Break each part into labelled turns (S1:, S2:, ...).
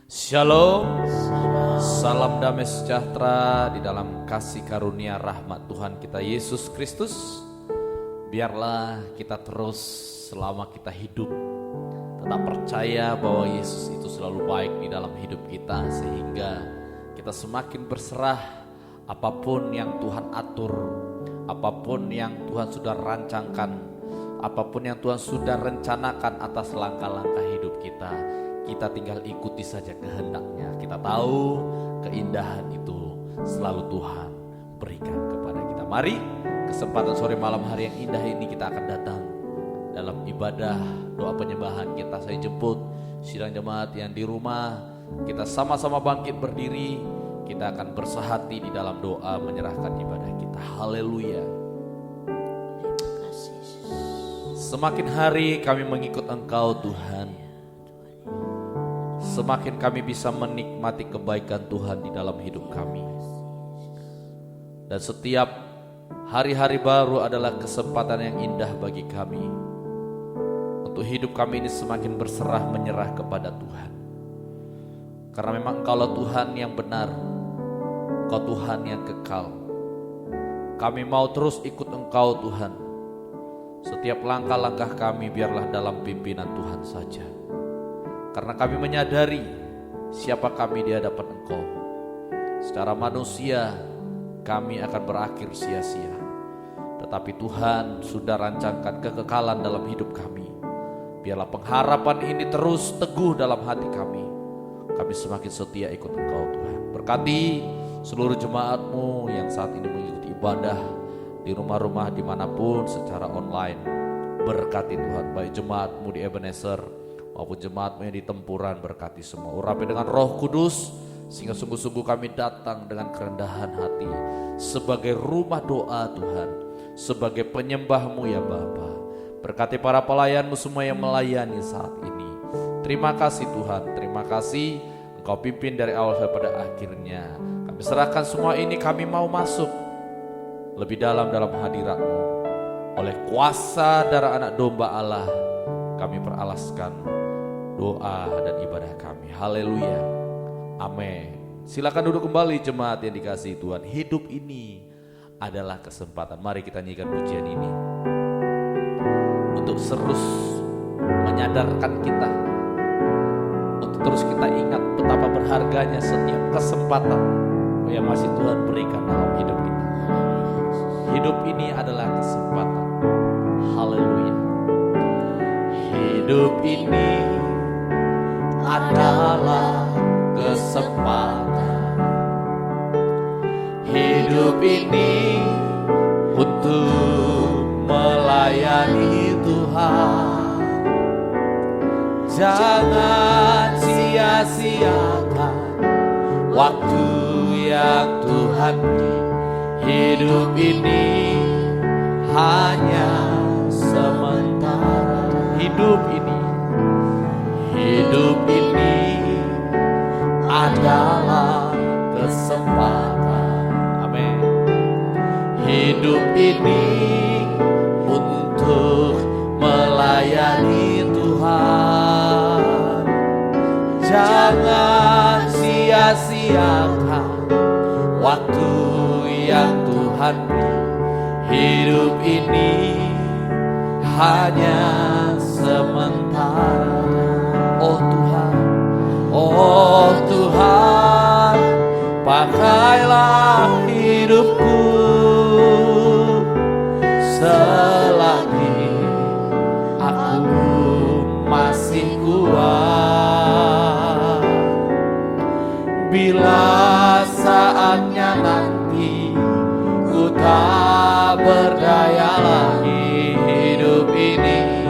S1: Shalom, salam damai sejahtera di dalam kasih karunia rahmat Tuhan kita Yesus Kristus. Biarlah kita terus selama kita hidup tetap percaya bahwa Yesus itu selalu baik di dalam hidup kita, sehingga kita semakin berserah apapun yang Tuhan atur, apapun yang Tuhan sudah rancangkan, apapun yang Tuhan sudah rencanakan atas langkah-langkah hidup kita. Kita tinggal ikuti saja kehendaknya. Kita tahu keindahan itu selalu Tuhan berikan kepada kita. Mari kesempatan sore malam hari yang indah ini kita akan datang dalam ibadah doa penyembahan kita. Saya jemput sidang jemaat yang di rumah, kita sama-sama bangkit berdiri. Kita akan bersehati di dalam doa menyerahkan ibadah kita. Haleluya. Semakin hari kami mengikut Engkau Tuhan, semakin kami bisa menikmati kebaikan Tuhan di dalam hidup kami. Dan setiap hari-hari baru adalah kesempatan yang indah bagi kami untuk hidup kami ini semakin berserah menyerah kepada Tuhan. Karena memang Engkaulah Tuhan yang benar, Engkau Tuhan yang kekal. Kami mau terus ikut Engkau Tuhan. Setiap langkah-langkah kami biarlah dalam pimpinan Tuhan saja. Karena kami menyadari siapa kami di hadapan Engkau. Secara manusia kami akan berakhir sia-sia, tetapi Tuhan sudah rancangkan kekekalan dalam hidup kami. Biarlah pengharapan ini terus teguh dalam hati kami. Kami semakin setia ikut Engkau Tuhan. Berkati seluruh jemaat-Mu yang saat ini mengikuti ibadah di rumah-rumah dimanapun secara online. Berkati Tuhan, baik jemaat-Mu di Ebenezer maupun jemaat-Mu yang di Tempuran, berkati semua. Urapi dengan Roh Kudus sehingga sungguh-sungguh kami datang dengan kerendahan hati sebagai rumah doa Tuhan, sebagai penyembah-Mu ya Bapa. Berkati para pelayan-Mu semua yang melayani saat ini. Terima kasih Tuhan, terima kasih Engkau pimpin dari awal sampai pada akhirnya. Kami serahkan semua ini, kami mau masuk lebih dalam hadirat-Mu. Oleh kuasa darah anak domba Allah kami peralaskan doa dan ibadah kami. Haleluya. Amin. Silakan duduk kembali jemaat yang dikasihi Tuhan. Hidup ini adalah kesempatan. Mari kita nyanyikan pujian ini untuk terus menyadarkan kita, untuk terus kita ingat betapa berharganya setiap kesempatan yang masih Tuhan berikan dalam hidup kita. Hidup ini adalah kesempatan. Haleluya. Hidup ini adalah kesempatan. Hidup ini untuk melayani Tuhan. Jangan sia-siakan waktu yang Tuhan beri. Hidup ini hanya sementara. Hidup ini adalah kesempatan. Amin. Hidup ini untuk melayani Tuhan. Jangan sia-siakan waktu yang Tuhan beri. Hidup ini hanya sementara. Oh Tuhan, pakailah hidupku selagi aku masih kuat. Bila saatnya nanti ku tak berdaya lagi, hidup ini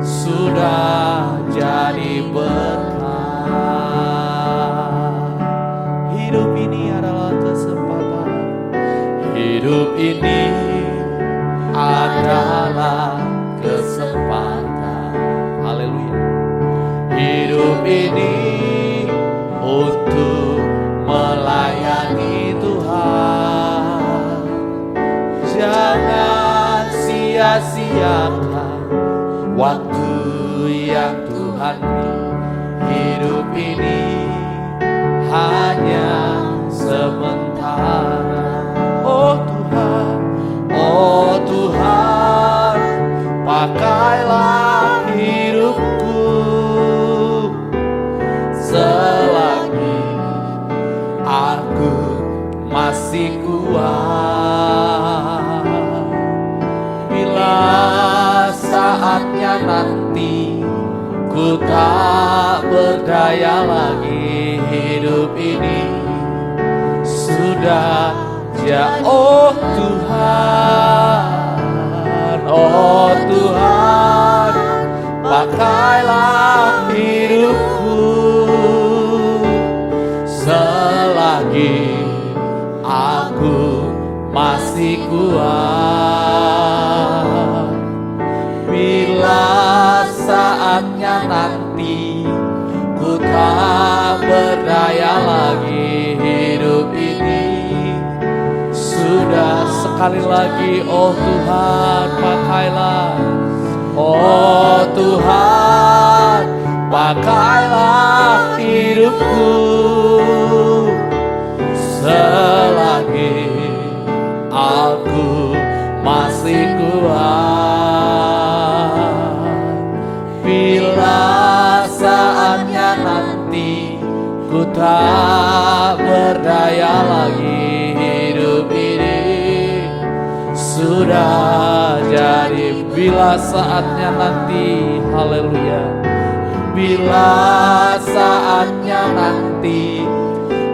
S1: sudah jadi berkat. Hidup ini adalah kesempatan. Hidup ini adalah kesempatan. Haleluya. Hidup ini untuk melayani Tuhan. Jangan sia-siakan waktu yang Tuhan beri. hidup ini hanya sementara. Oh Tuhan, oh Tuhan, pakailah hidupku selagi aku masih kuat. Bila saatnya nanti ku tak berdaya lagi, hidup ini sudah oh Tuhan, oh Tuhan, pakailah hidupku selagi aku masih kuat. Bila saatnya nanti ku tak berdaya lagi, hidup ini sudah. Sekali lagi, oh Tuhan, pakailah. Oh Tuhan, pakailah hidupku selagi aku masih kuat. Bila saatnya nanti ku tak berdaya lagi, hidup ini sudah jadi. Bila saatnya nanti, haleluya, bila saatnya nanti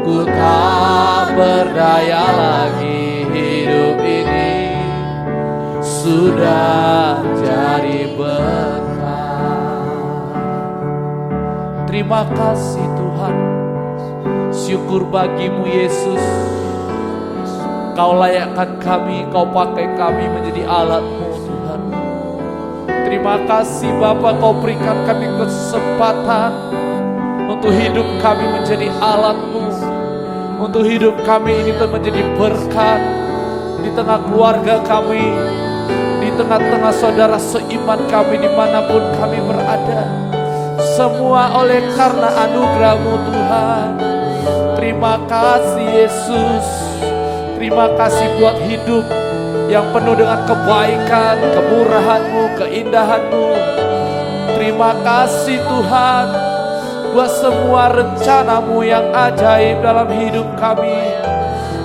S1: ku tak berdaya lagi, hidup ini sudah jadi berkat. Terima kasih Tuhan, syukur bagimu Yesus. Kau layakkan kami, Kau pakai kami menjadi alat-Mu Tuhan. Terima kasih Bapa, Kau berikan kami kesempatan untuk hidup kami menjadi alat-Mu, untuk hidup kami ini menjadi berkat di tengah keluarga kami, di tengah-tengah saudara seiman kami dimanapun kami berada. Semua oleh karena anugerah-Mu Tuhan. Terima kasih Yesus. Terima kasih buat hidup yang penuh dengan kebaikan, kemurahan-Mu, keindahan-Mu. Terima kasih Tuhan buat semua rencana-Mu yang ajaib dalam hidup kami.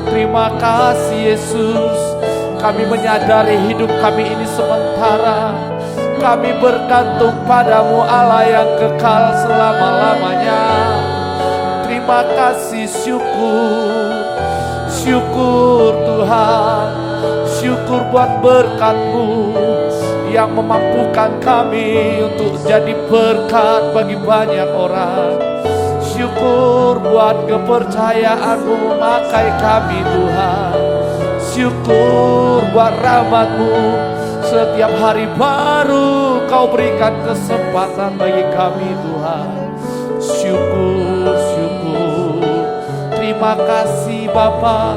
S1: Terima kasih Yesus. Kami menyadari hidup kami ini sementara. Kami bergantung padamu Allah yang kekal selama-lamanya. Terima kasih, syukur Tuhan. Syukur buat berkat-Mu yang memampukan kami untuk jadi berkat bagi banyak orang. Syukur buat kepercayaan-Mu memakai kami Tuhan. Syukur buat rahmat-Mu, setiap hari baru Kau berikan kesempatan bagi kami Tuhan. Syukur. Terima kasih Bapa.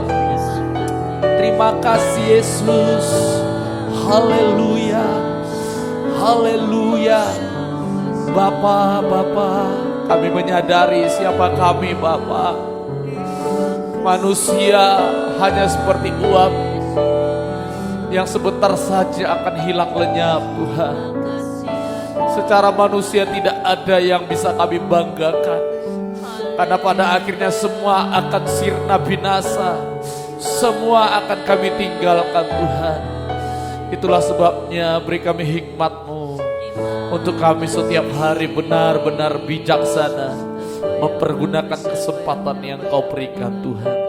S1: Terima kasih Yesus. Haleluya. Haleluya. Bapa, kami menyadari siapa kami Bapa. Manusia hanya seperti uap yang sebentar saja akan hilang lenyap Tuhan. Secara manusia tidak ada yang bisa kami banggakan, karena pada akhirnya semua akan sirna binasa. Semua akan kami tinggalkan Tuhan. Itulah sebabnya beri kami hikmat-Mu untuk kami setiap hari benar-benar bijaksana mempergunakan kesempatan yang Kau berikan Tuhan.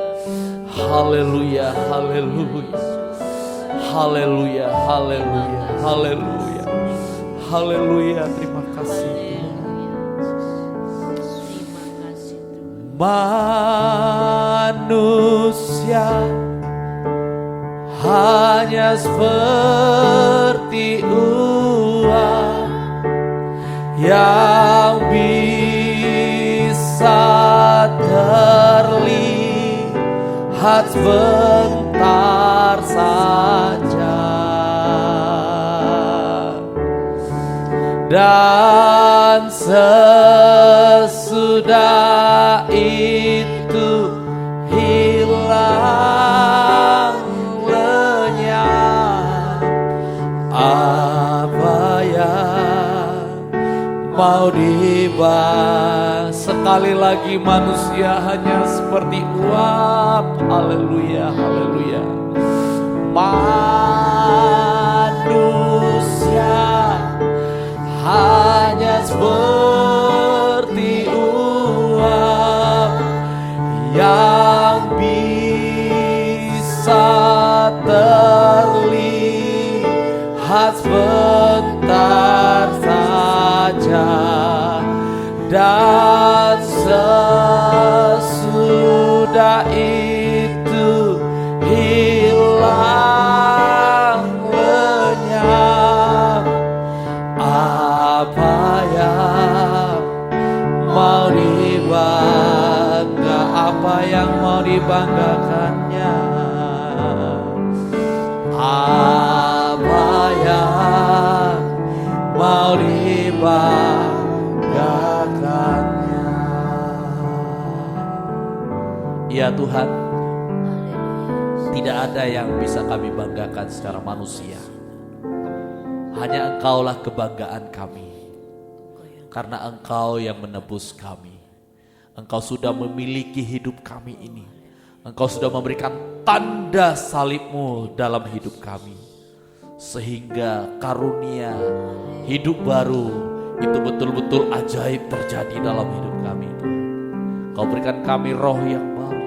S1: Haleluya, haleluya. Haleluya, haleluya, haleluya. Haleluya, terima kasih. Manusia hanya seperti uap yang bisa terlihat sebentar saja dan sesudah sesudah itu hilang lenyap. Apa yang mau dibahas? Sekali lagi manusia hanya seperti uap. Haleluya, haleluya. Manusia hanya seperti uap yang bisa terlihat sebentar saja dan sesudah itu hilang lenyap. Apa yang mau dibangga, apa yang mau dibanggakannya, apa yang mau dibanggakannya. Ya Tuhan, tidak ada yang bisa kami banggakan secara manusia. Hanya Engkaulah kebanggaan kami. Karena Engkau yang menebus kami. Engkau sudah memiliki hidup kami ini. Engkau sudah memberikan tanda salib-Mu dalam hidup kami. Sehingga karunia hidup baru itu betul-betul ajaib terjadi dalam hidup kami. Kau berikan kami roh yang baru.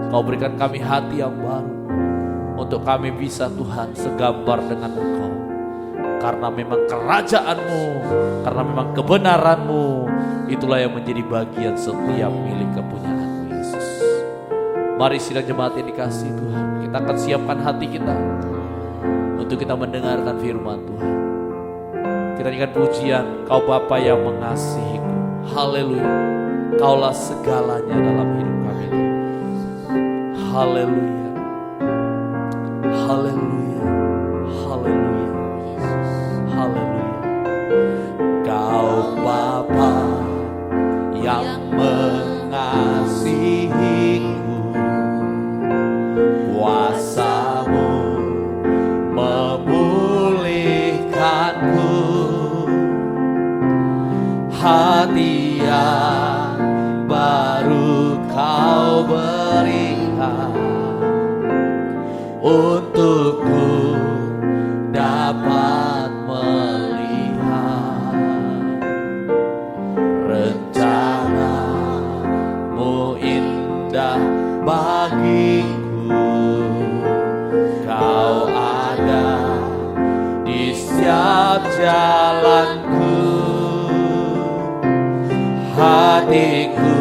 S1: Kau berikan kami hati yang baru. Untuk kami bisa Tuhan segambar dengan Engkau. Karena memang kerajaan-Mu, karena memang kebenaran-Mu, itulah yang menjadi bagian setiap milik kepunyaan-Mu Yesus. Mari sidang jemaat yang dikasihi Tuhan, kita akan siapkan hati kita untuk kita mendengarkan firman Tuhan. Kita nyanyikan pujian, Kau Bapa yang mengasihiku. Haleluya, Kaulah segalanya dalam hidup kami. Haleluya, haleluya, haleluya. Haleluya. Kau Bapa yang mengasihiku, kuasa-Mu memulihkanku, hati yang baru Kau berikan untukku dapat melihat rencana-Mu indah bagiku. Kau ada di setiap jalanku, hatiku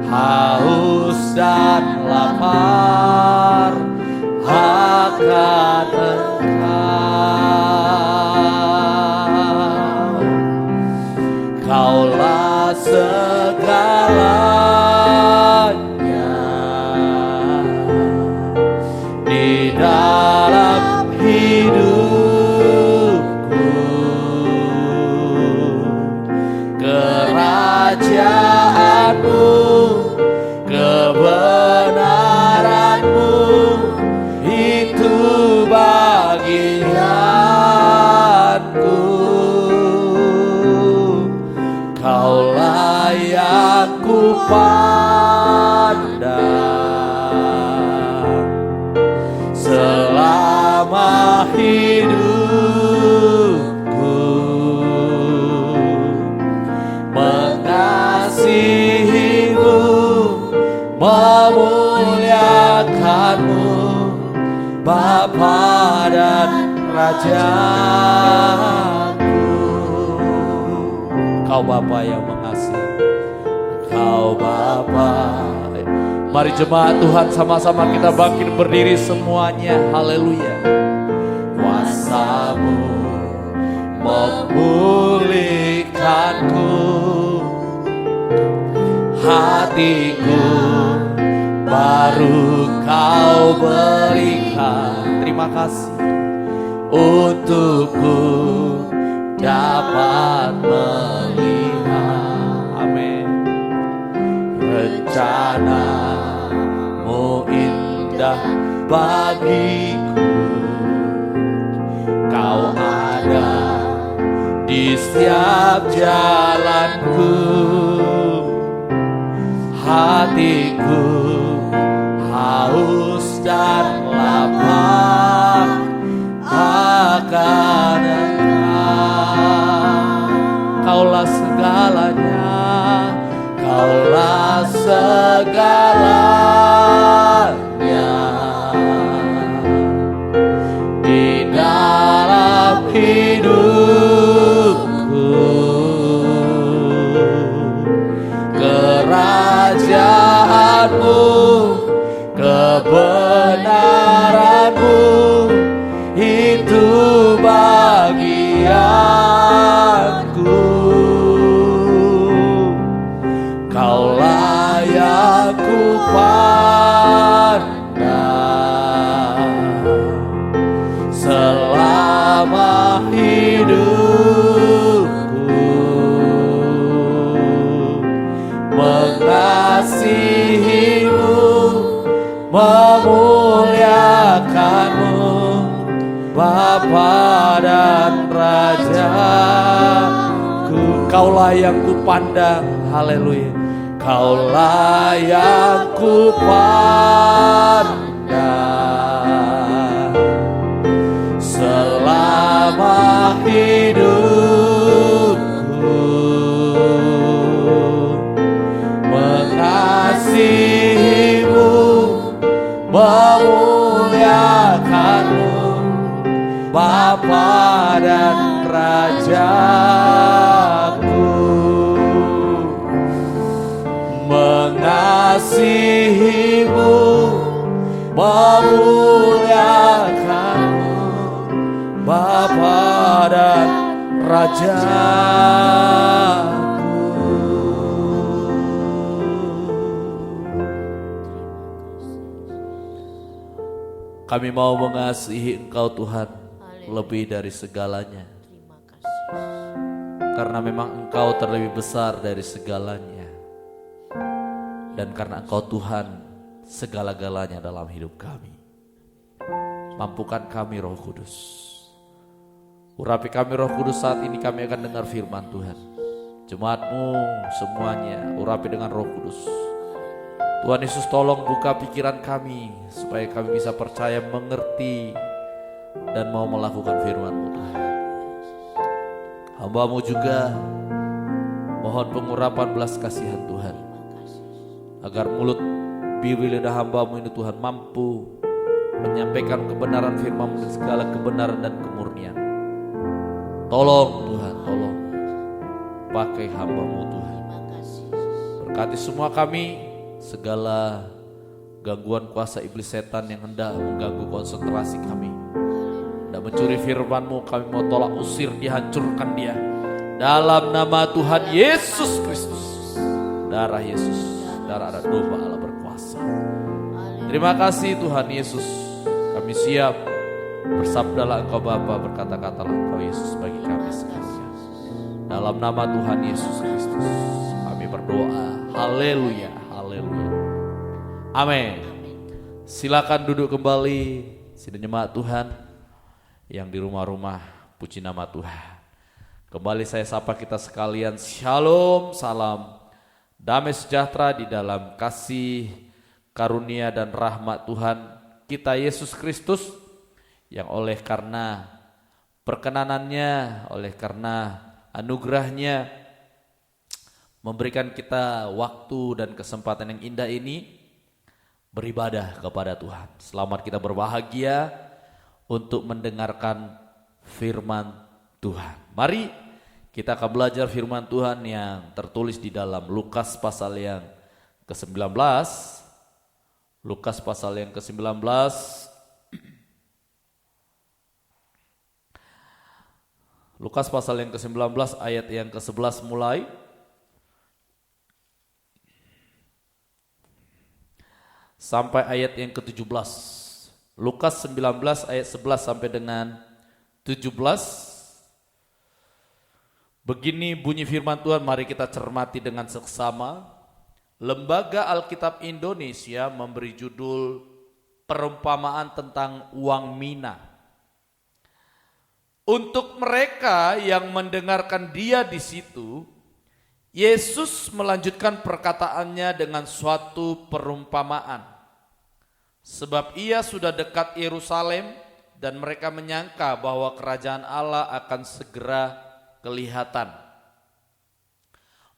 S1: haus dan lapar akan Engkau. Kaulah segalanya di dalam hidupku. Kerajaan-Mu, kebenaran-Mu, itu bagianku. Kaulah yang ku pandang selama hidupku, mengasihi-Mu, memuliakan-Mu, Bapa dan Rajaku. Kau Bapa yang mengasihi, Kau Bapa. Mari jemaat Tuhan sama-sama kita bangkit berdiri semuanya. Haleluya. Kuasa-Mu memulihkanku, hatiku baru Kau berikan. Terima kasih untukku dapat melihat. Amin. indah bagiku. Kau ada di setiap jalanku. Hatiku haus dan lapar akan Engkau. Kaulah segalanya, Kaulah segalanya di dalam hidupku. Kerajaanmu, kebenaranmu, itu bagianku. Kaulah yang ku pandang selama hidupku. Mengasihimu, memuliakanmu, Bapa dan Rajaku. Kaulah yang ku pandang, haleluya. Kaulah yang ku pandang selama hidupku. Mengasihimu, memuliakanmu, Bapa dan Rajaku. Mengasihimu, memuliakanmu, Bapa dan Rajaku. Kami mau mengasihi Engkau Tuhan lebih dari segalanya. Karena memang Engkau terlebih besar dari segalanya. Dan karena Engkau Tuhan segala-galanya dalam hidup kami. Mampukan kami Roh Kudus. Urapi kami Roh Kudus, saat ini kami akan dengar firman Tuhan. Jemaat-Mu semuanya urapi dengan Roh Kudus. Tuhan Yesus, tolong buka pikiran kami supaya kami bisa percaya, mengerti, dan mau melakukan firman-Mu Tuhan. Hamba-Mu juga mohon pengurapan belas kasihan Tuhan, agar mulut, bibir, lidah hamba-Mu ini Tuhan mampu menyampaikan kebenaran firman-Mu dan segala kebenaran dan kemurnian. Tolong Tuhan, tolong pakai hamba-Mu Tuhan. Berkati semua kami, segala gangguan kuasa iblis setan yang hendak mengganggu konsentrasi kami, hendak mencuri firman-Mu, kami mau tolak usir, dihancurkan dia. Dalam nama Tuhan Yesus Kristus, darah Yesus, darah anak domba Allah berkuasa. Terima kasih Tuhan Yesus, kami siap. Bersabdalah Engkau Bapa, berkata-katalah Engkau Yesus bagi kami sekalian. Dalam nama Tuhan Yesus Kristus kami berdoa. Haleluya, haleluya. Amin. Silakan duduk kembali. Sidang jemaat Tuhan yang di rumah-rumah, puji nama Tuhan. Kembali saya sapa kita sekalian, shalom, salam damai sejahtera di dalam kasih, karunia dan rahmat Tuhan kita Yesus Kristus, yang oleh karena perkenanannya, oleh karena anugerahnya memberikan kita waktu dan kesempatan yang indah ini beribadah kepada Tuhan. Selamat kita berbahagia untuk mendengarkan firman Tuhan. Mari kita akan belajar firman Tuhan yang tertulis di dalam Lukas pasal yang ke-19. Lukas pasal yang ke-19. Lukas pasal yang ke-19 ayat yang ke-11 mulai. Sampai ayat yang ke-17. Lukas 19 ayat 11 sampai dengan 17. Begini bunyi firman Tuhan, mari kita cermati dengan seksama. Lembaga Alkitab Indonesia memberi judul perumpamaan tentang uang mina. Untuk mereka yang mendengarkan dia di situ, Yesus melanjutkan perkataannya dengan suatu perumpamaan. Sebab ia sudah dekat Yerusalem dan mereka menyangka bahwa kerajaan Allah akan segera kelihatan.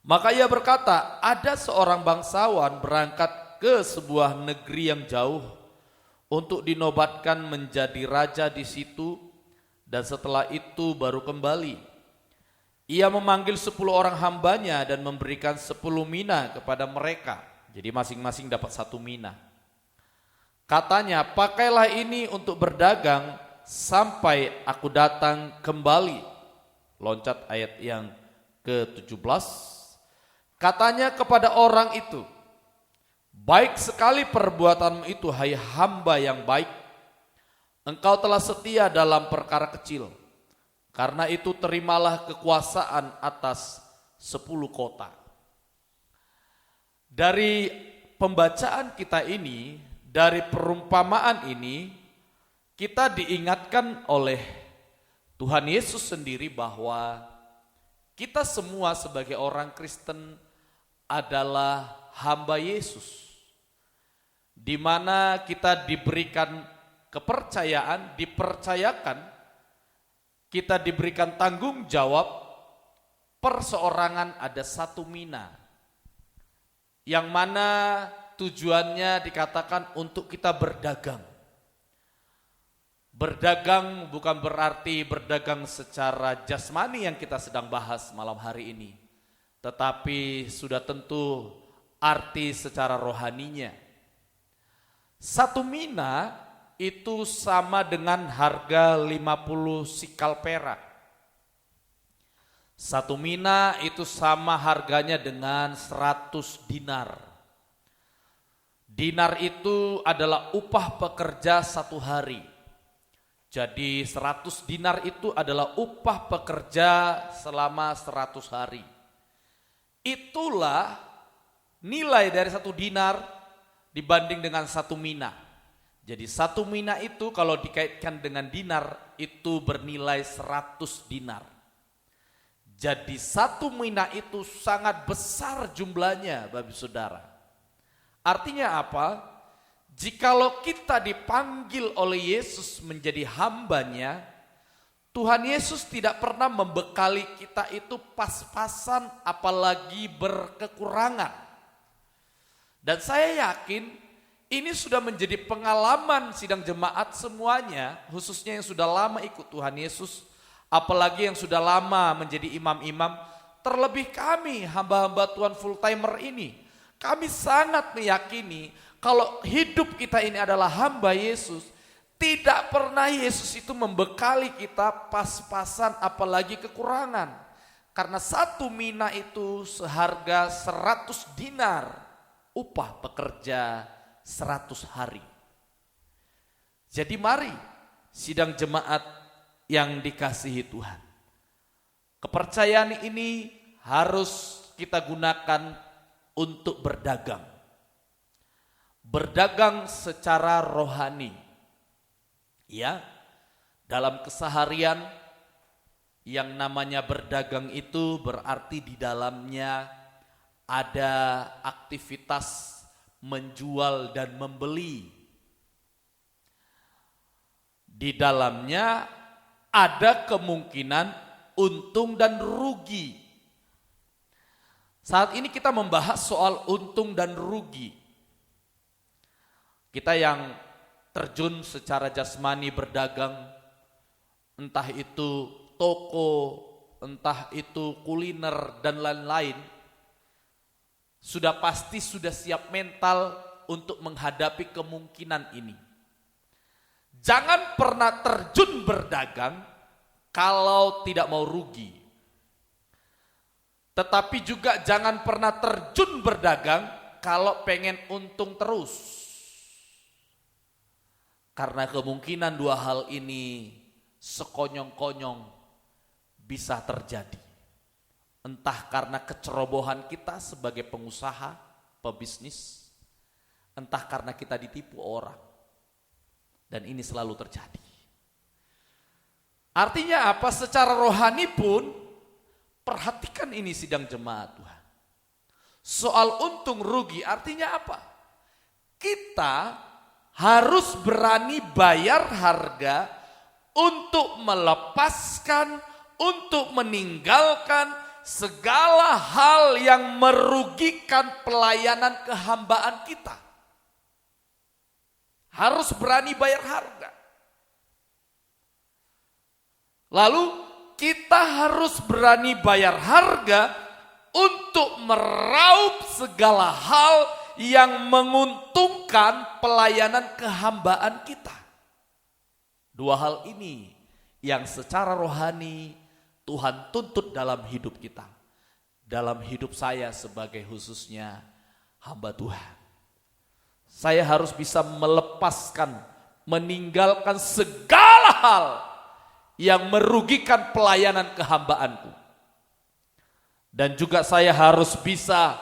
S1: Maka ia berkata, ada seorang bangsawan berangkat ke sebuah negeri yang jauh untuk dinobatkan menjadi raja di situ. Dan setelah itu baru kembali. Ia memanggil 10 orang hambanya dan memberikan 10 mina kepada mereka. Jadi masing-masing dapat 1 mina. Katanya, pakailah ini untuk berdagang sampai aku datang kembali. Loncat ayat yang ke-17. Katanya kepada orang itu, baik sekali perbuatanmu itu, hai hamba yang baik. Engkau telah setia dalam perkara kecil, karena itu terimalah kekuasaan atas 10 kota. Dari pembacaan kita ini, dari perumpamaan ini, kita diingatkan oleh Tuhan Yesus sendiri bahwa kita semua sebagai orang Kristen adalah hamba Yesus, di mana kita diberikan kepercayaan, dipercayakan, kita diberikan tanggung jawab, perseorangan ada 1 mina, yang mana tujuannya dikatakan untuk kita berdagang. Berdagang bukan berarti berdagang secara jasmani yang kita sedang bahas malam hari ini, tetapi sudah tentu arti secara rohaninya. 1 mina itu sama dengan harga 50 sikal perak. 1 mina itu sama harganya dengan 100 dinar. Dinar itu adalah upah pekerja 1 hari. Jadi 100 dinar itu adalah upah pekerja selama 100 hari. Itulah nilai dari 1 dinar dibanding dengan 1 mina. Jadi 1 mina itu kalau dikaitkan dengan dinar itu bernilai 100 dinar. Jadi 1 mina itu sangat besar jumlahnya, Bapak Saudara. Artinya apa? Jikalau kita dipanggil oleh Yesus menjadi hambanya, Tuhan Yesus tidak pernah membekali kita itu pas-pasan apalagi berkekurangan. Dan saya yakin ini sudah menjadi pengalaman sidang jemaat semuanya, khususnya yang sudah lama ikut Tuhan Yesus, apalagi yang sudah lama menjadi imam-imam, terlebih kami hamba-hamba Tuhan full timer ini. Kami sangat meyakini kalau hidup kita ini adalah hamba Yesus, tidak pernah Yesus itu membekali kita pas-pasan apalagi kekurangan. Karena 1 mina itu seharga 100 dinar, upah pekerja 100 hari. Jadi mari sidang jemaat yang dikasihi Tuhan, kepercayaan ini harus kita gunakan untuk berdagang. Berdagang secara rohani. Ya, dalam keseharian yang namanya berdagang itu berarti di dalamnya ada aktivitas menjual dan membeli. Di dalamnya ada kemungkinan untung dan rugi. Saat ini kita membahas soal untung dan rugi. Kita yang terjun secara jasmani berdagang, entah itu toko, entah itu kuliner dan lain-lain, sudah pasti sudah siap mental untuk menghadapi kemungkinan ini. Jangan pernah terjun berdagang kalau tidak mau rugi. Tetapi juga jangan pernah terjun berdagang kalau pengen untung terus. Karena kemungkinan 2 hal ini sekonyong-konyong bisa terjadi. Entah karena kecerobohan kita sebagai pengusaha, pebisnis, entah karena kita ditipu orang. Dan ini selalu terjadi. Artinya apa? Secara rohani pun, perhatikan ini sidang jemaat Tuhan. Soal untung rugi artinya apa? Kita harus berani bayar harga untuk melepaskan, untuk meninggalkan segala hal yang merugikan pelayanan kehambaan kita. Harus berani bayar harga. Lalu kita harus berani bayar harga untuk meraup segala hal yang menguntungkan pelayanan kehambaan kita. Dua hal ini yang secara rohani Tuhan tuntut dalam hidup kita. Dalam hidup saya sebagai khususnya hamba Tuhan. Saya harus bisa melepaskan, meninggalkan segala hal yang merugikan pelayanan kehambaanku. Dan juga saya harus bisa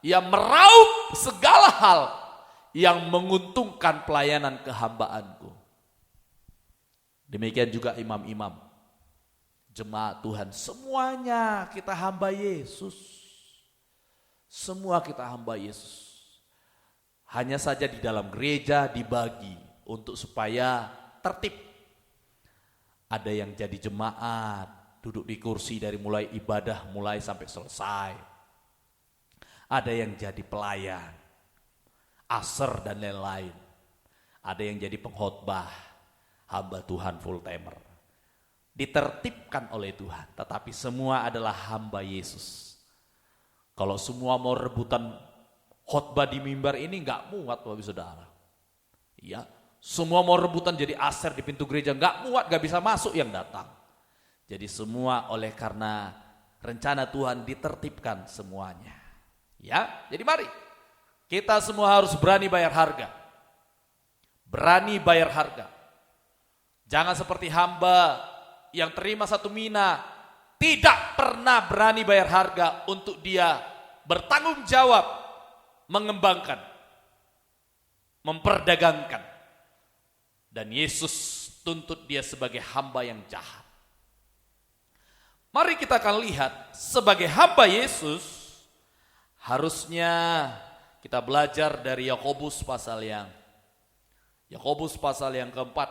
S1: meraup segala hal yang menguntungkan pelayanan kehambaanku. Demikian juga imam-imam, jemaat Tuhan, semuanya kita hamba Yesus. Semua kita hamba Yesus. Hanya saja di dalam gereja dibagi untuk supaya tertib. Ada yang jadi jemaat, duduk di kursi dari mulai ibadah mulai sampai selesai. Ada yang jadi pelayan, aser dan lain-lain. Ada yang jadi pengkhotbah, hamba Tuhan full timer. Ditertibkan oleh Tuhan, tetapi semua adalah hamba Yesus. Kalau semua mau rebutan khotbah di mimbar ini nggak muat Bapak Saudara. Ya, semua mau rebutan jadi aser di pintu gereja nggak muat, nggak bisa masuk yang datang. Jadi semua oleh karena rencana Tuhan ditertibkan semuanya. Ya, jadi mari kita semua harus berani bayar harga. Berani bayar harga. Jangan seperti hamba yang terima satu mina, tidak pernah berani bayar harga untuk dia bertanggung jawab, mengembangkan, memperdagangkan. Dan Yesus tuntut dia sebagai hamba yang jahat. Mari kita akan lihat sebagai hamba Yesus, harusnya kita belajar dari Yakobus pasal yang keempat.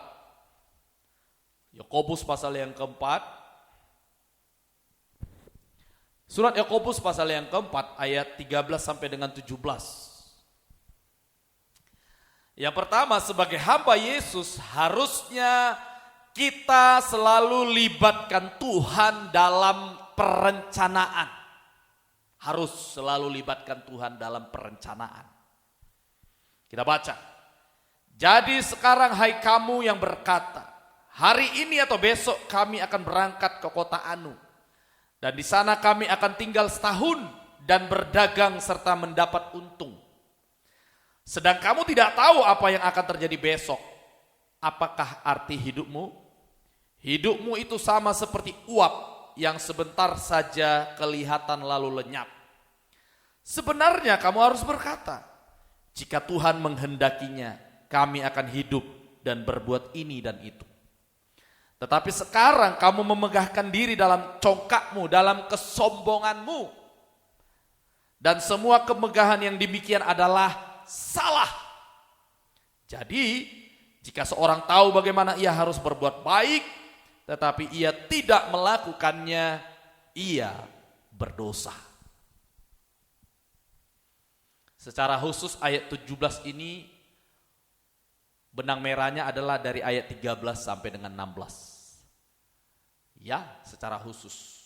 S1: Yakobus pasal yang keempat. Surat Yakobus pasal yang keempat ayat 13 sampai dengan 17. Yang pertama, sebagai hamba Yesus harusnya kita selalu libatkan Tuhan dalam perencanaan. Harus selalu libatkan Tuhan dalam perencanaan. Kita baca. Jadi sekarang hai kamu yang berkata, hari ini atau besok kami akan berangkat ke kota Anu. Dan di sana kami akan tinggal setahun dan berdagang serta mendapat untung. Sedang kamu tidak tahu apa yang akan terjadi besok. Apakah arti hidupmu? Hidupmu itu sama seperti uap yang sebentar saja kelihatan lalu lenyap. Sebenarnya kamu harus berkata, jika Tuhan menghendakinya, kami akan hidup dan berbuat ini dan itu. Tetapi sekarang kamu memegahkan diri dalam congkakmu, dalam kesombonganmu. Dan semua kemegahan yang demikian adalah salah. Jadi, jika seorang tahu bagaimana ia harus berbuat baik, tetapi ia tidak melakukannya, ia berdosa. Secara khusus ayat 17 ini, benang merahnya adalah dari ayat 13 sampai dengan 16. Ya, secara khusus.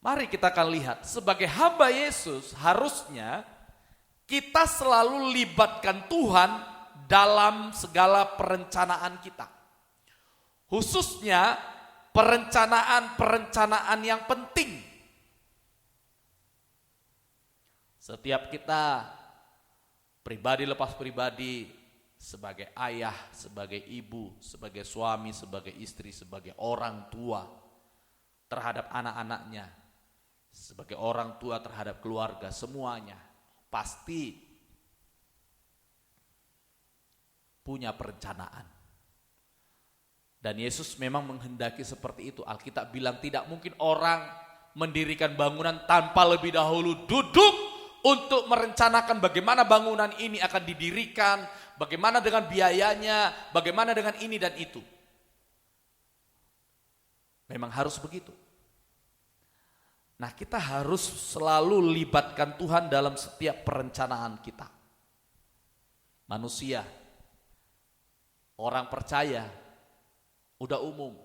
S1: Mari kita akan lihat, sebagai hamba Yesus harusnya kita selalu libatkan Tuhan dalam segala perencanaan kita. Khususnya perencanaan-perencanaan yang penting. Setiap kita pribadi lepas pribadi, sebagai ayah, sebagai ibu, sebagai suami, sebagai istri, sebagai orang tua terhadap anak-anaknya, sebagai orang tua terhadap keluarga, semuanya pasti punya perencanaan. Dan Yesus memang menghendaki seperti itu. Alkitab bilang tidak mungkin orang mendirikan bangunan tanpa lebih dahulu duduk untuk merencanakan bagaimana bangunan ini akan didirikan, bagaimana dengan biayanya, bagaimana dengan ini dan itu. Memang harus begitu. Nah, kita harus selalu libatkan Tuhan dalam setiap perencanaan kita. Manusia, orang percaya, udah umum.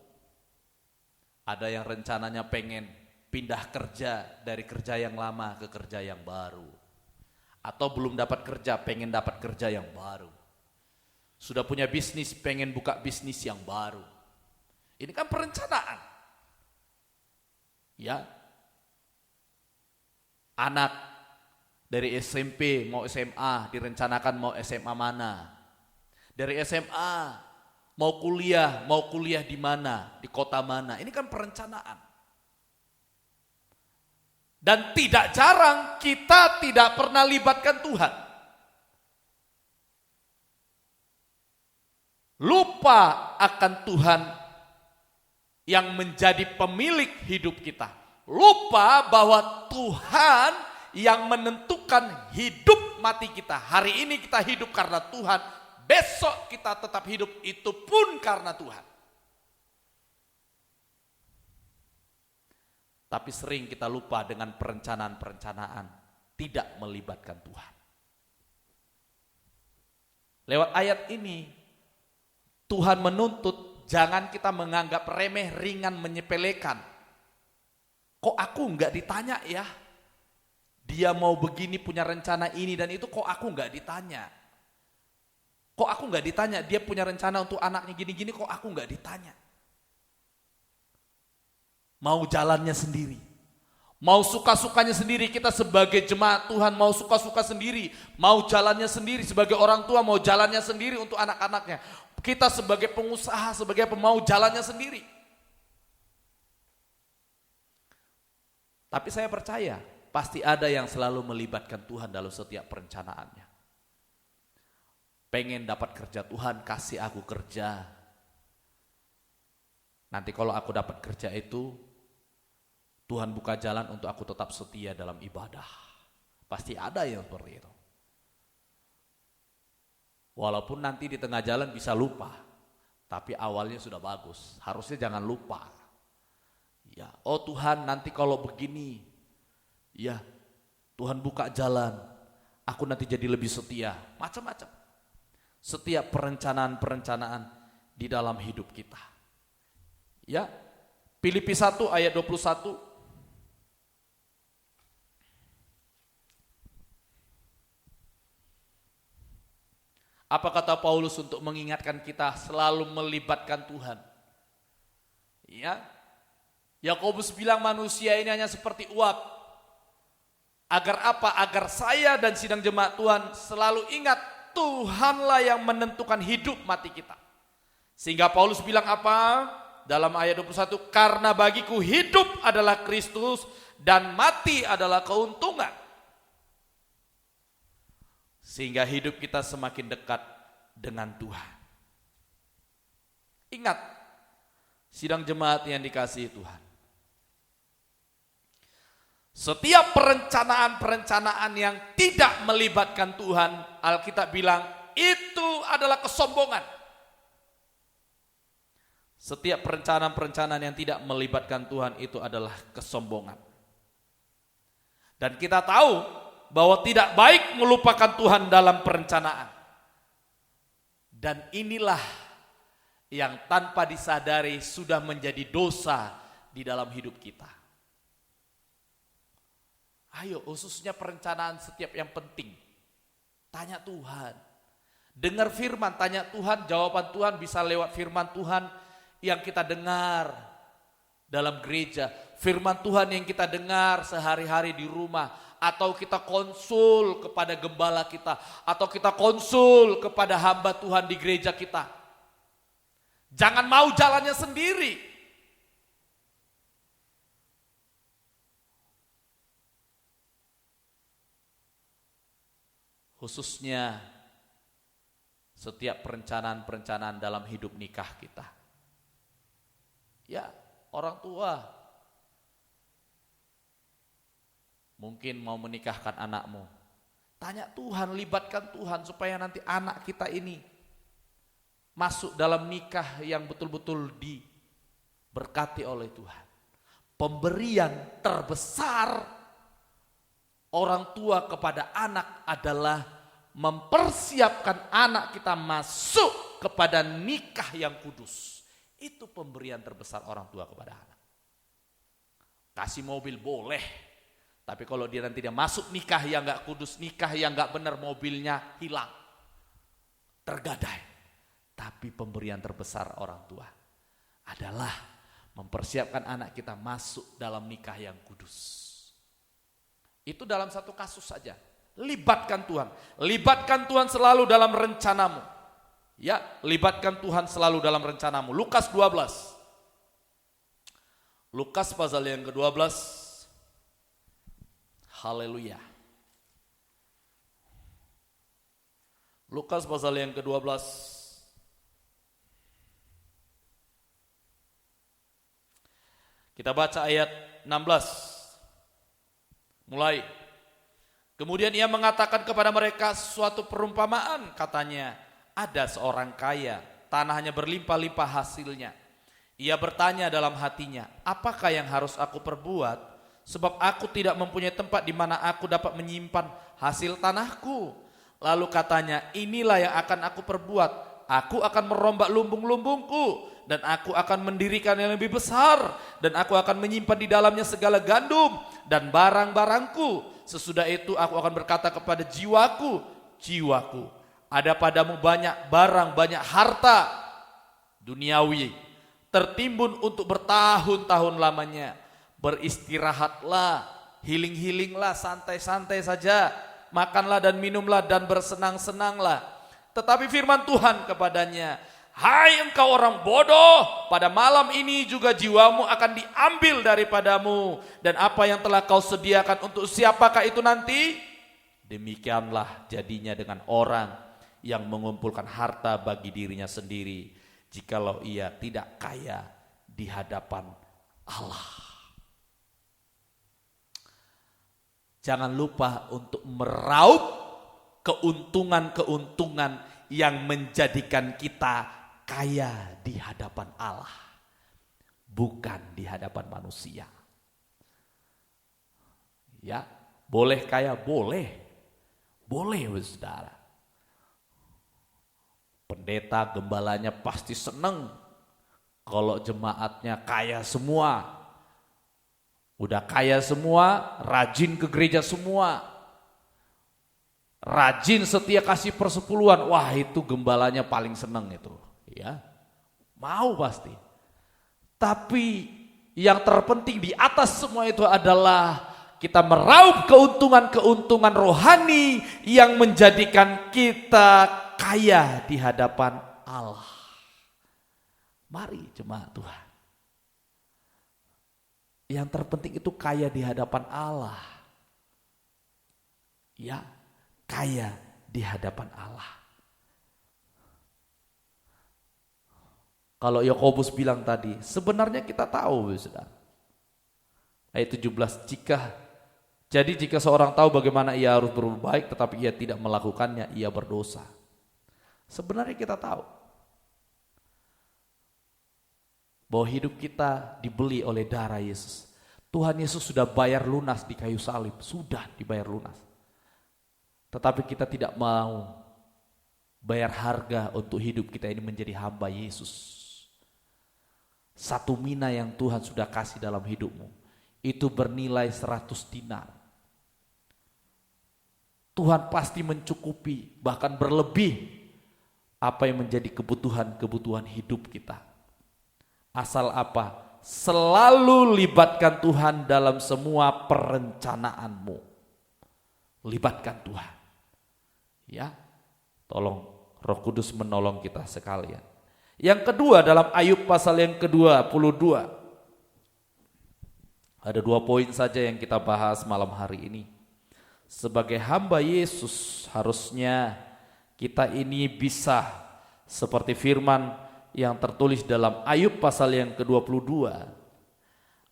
S1: Ada yang rencananya pengen pindah kerja dari kerja yang lama ke kerja yang baru. Atau belum dapat kerja, pengen dapat kerja yang baru. Sudah punya bisnis, pengen buka bisnis yang baru. Ini kan perencanaan. Ya. Anak dari SMP mau SMA, direncanakan mau SMA mana. Dari SMA mau kuliah di mana, di kota mana. Ini kan perencanaan. Dan tidak jarang kita tidak pernah libatkan Tuhan. Lupa akan Tuhan yang menjadi pemilik hidup kita. Lupa bahwa Tuhan yang menentukan hidup mati kita. Hari ini kita hidup karena Tuhan, besok kita tetap hidup itu pun karena Tuhan. Tapi sering kita lupa dengan perencanaan-perencanaan, tidak melibatkan Tuhan. Lewat ayat ini, Tuhan menuntut jangan kita menganggap remeh, ringan, menyepelekan. Kok aku enggak ditanya ya? Dia mau begini, punya rencana ini dan itu, kok aku enggak ditanya? Kok aku enggak ditanya? Dia punya rencana untuk anaknya gini-gini, kok aku enggak ditanya? Mau jalannya sendiri, mau suka-sukanya sendiri. Kita sebagai jemaat Tuhan mau suka-suka sendiri, mau jalannya sendiri. Sebagai orang tua mau jalannya sendiri untuk anak-anaknya. Kita sebagai pengusaha, sebagai pemau jalannya sendiri. Tapi saya percaya pasti ada yang selalu melibatkan Tuhan dalam setiap perencanaannya. Pengen dapat kerja, Tuhan kasih aku kerja. Nanti kalau aku dapat kerja itu, Tuhan buka jalan untuk aku tetap setia dalam ibadah. Pasti ada yang seperti itu. Walaupun nanti di tengah jalan bisa lupa, tapi awalnya sudah bagus. Harusnya jangan lupa. Ya, oh Tuhan nanti kalau begini, ya Tuhan buka jalan, aku nanti jadi lebih setia. Macam-macam. Setiap perencanaan-perencanaan di dalam hidup kita. Ya, Filipi 1 ayat 21. Apa kata Paulus untuk mengingatkan kita selalu melibatkan Tuhan? Ya, Yakobus bilang manusia ini hanya seperti uap. Agar apa? Agar saya dan sidang jemaat Tuhan selalu ingat Tuhanlah yang menentukan hidup mati kita. Sehingga Paulus bilang apa? Dalam ayat 21, karena bagiku hidup adalah Kristus dan mati adalah keuntungan. Sehingga hidup kita semakin dekat dengan Tuhan. Ingat, sidang jemaat yang dikasihi Tuhan. Setiap perencanaan-perencanaan yang tidak melibatkan Tuhan, Alkitab bilang itu adalah kesombongan. Setiap perencanaan-perencanaan yang tidak melibatkan Tuhan itu adalah kesombongan. Dan kita tahu bahwa tidak baik melupakan Tuhan dalam perencanaan. Dan inilah yang tanpa disadari sudah menjadi dosa di dalam hidup kita. Ayo, khususnya perencanaan setiap yang penting. Tanya Tuhan. Dengar firman, tanya Tuhan, jawaban Tuhan bisa lewat firman Tuhan yang kita dengar dalam gereja. Firman Tuhan yang kita dengar sehari-hari di rumah. Atau kita konsul kepada gembala kita. Atau kita konsul kepada hamba Tuhan di gereja kita. Jangan mau jalannya sendiri. Khususnya setiap perencanaan-perencanaan dalam hidup nikah kita. Ya, orang tua mungkin mau menikahkan anakmu. Tanya Tuhan, libatkan Tuhan supaya nanti anak kita ini masuk dalam nikah yang betul-betul diberkati oleh Tuhan. Pemberian terbesar orang tua kepada anak adalah mempersiapkan anak kita masuk kepada nikah yang kudus. Itu pemberian terbesar orang tua kepada anak. Kasih mobil boleh, tapi kalau dia nanti masuk nikah yang gak kudus, nikah yang gak benar, mobilnya hilang, tergadai. Tapi pemberian terbesar orang tua adalah mempersiapkan anak kita masuk dalam nikah yang kudus. Itu dalam satu kasus saja. Libatkan Tuhan. Libatkan Tuhan selalu dalam rencanamu. Ya, libatkan Tuhan selalu dalam rencanamu. Lukas 12. Lukas pasal yang ke-12. Haleluya. Lukas pasal yang ke-12. Kita baca ayat 16. Mulai. Kemudian ia mengatakan kepada mereka suatu perumpamaan, katanya, ada seorang kaya, tanahnya berlimpah-limpah hasilnya. Ia bertanya dalam hatinya, apakah yang harus aku perbuat? Sebab aku tidak mempunyai tempat di mana aku dapat menyimpan hasil tanahku. Lalu katanya, inilah yang akan aku perbuat. Aku akan merombak lumbung-lumbungku dan aku akan mendirikan yang lebih besar dan aku akan menyimpan di dalamnya segala gandum dan barang-barangku. Sesudah itu aku akan berkata kepada jiwaku, jiwaku, ada padamu banyak barang, banyak harta duniawi tertimbun untuk bertahun-tahun lamanya. Beristirahatlah, healing-healinglah, santai-santai saja, makanlah dan minumlah dan bersenang-senanglah. Tetapi firman Tuhan kepadanya, hai engkau orang bodoh, pada malam ini juga jiwamu akan diambil daripadamu. Dan apa yang telah kau sediakan untuk siapakah itu nanti? Demikianlah jadinya dengan orang yang mengumpulkan harta bagi dirinya sendiri, jikalau ia tidak kaya di hadapan Allah. Jangan lupa untuk meraup keuntungan-keuntungan yang menjadikan kita kaya di hadapan Allah, bukan di hadapan manusia. Ya, boleh kaya, boleh saudara. Pendeta gembalanya pasti seneng kalau jemaatnya kaya semua. Udah kaya semua, rajin ke gereja semua. Rajin setia kasih persepuluhan, wah itu gembalanya paling seneng itu, ya, mau pasti. Tapi yang terpenting di atas semua itu adalah kita meraup keuntungan-keuntungan rohani yang menjadikan kita kaya di hadapan Allah. Mari jemaat Tuhan. Yang terpenting itu kaya di hadapan Allah. Ya. Kaya di hadapan Allah. Kalau Yakobus bilang tadi, sebenarnya kita tahu, saudara. Ayat 17, jika seorang tahu bagaimana ia harus berbuat baik, tetapi ia tidak melakukannya, ia berdosa. Sebenarnya kita tahu bahwa hidup kita dibeli oleh darah Yesus. Tuhan Yesus sudah bayar lunas di kayu salib, sudah dibayar lunas. Tetapi kita tidak mau bayar harga untuk hidup kita ini menjadi hamba Yesus. Satu mina yang Tuhan sudah kasih dalam hidupmu, itu bernilai 100 dinar. Tuhan pasti mencukupi, bahkan berlebih apa yang menjadi kebutuhan-kebutuhan hidup kita. Asal apa? Selalu libatkan Tuhan dalam semua perencanaanmu. Libatkan Tuhan. Ya, tolong Roh Kudus menolong kita sekalian. Yang kedua dalam Ayub pasal yang ke-22. Ada 2 poin saja yang kita bahas malam hari ini. Sebagai hamba Yesus harusnya kita ini bisa seperti firman yang tertulis dalam Ayub pasal yang ke-22.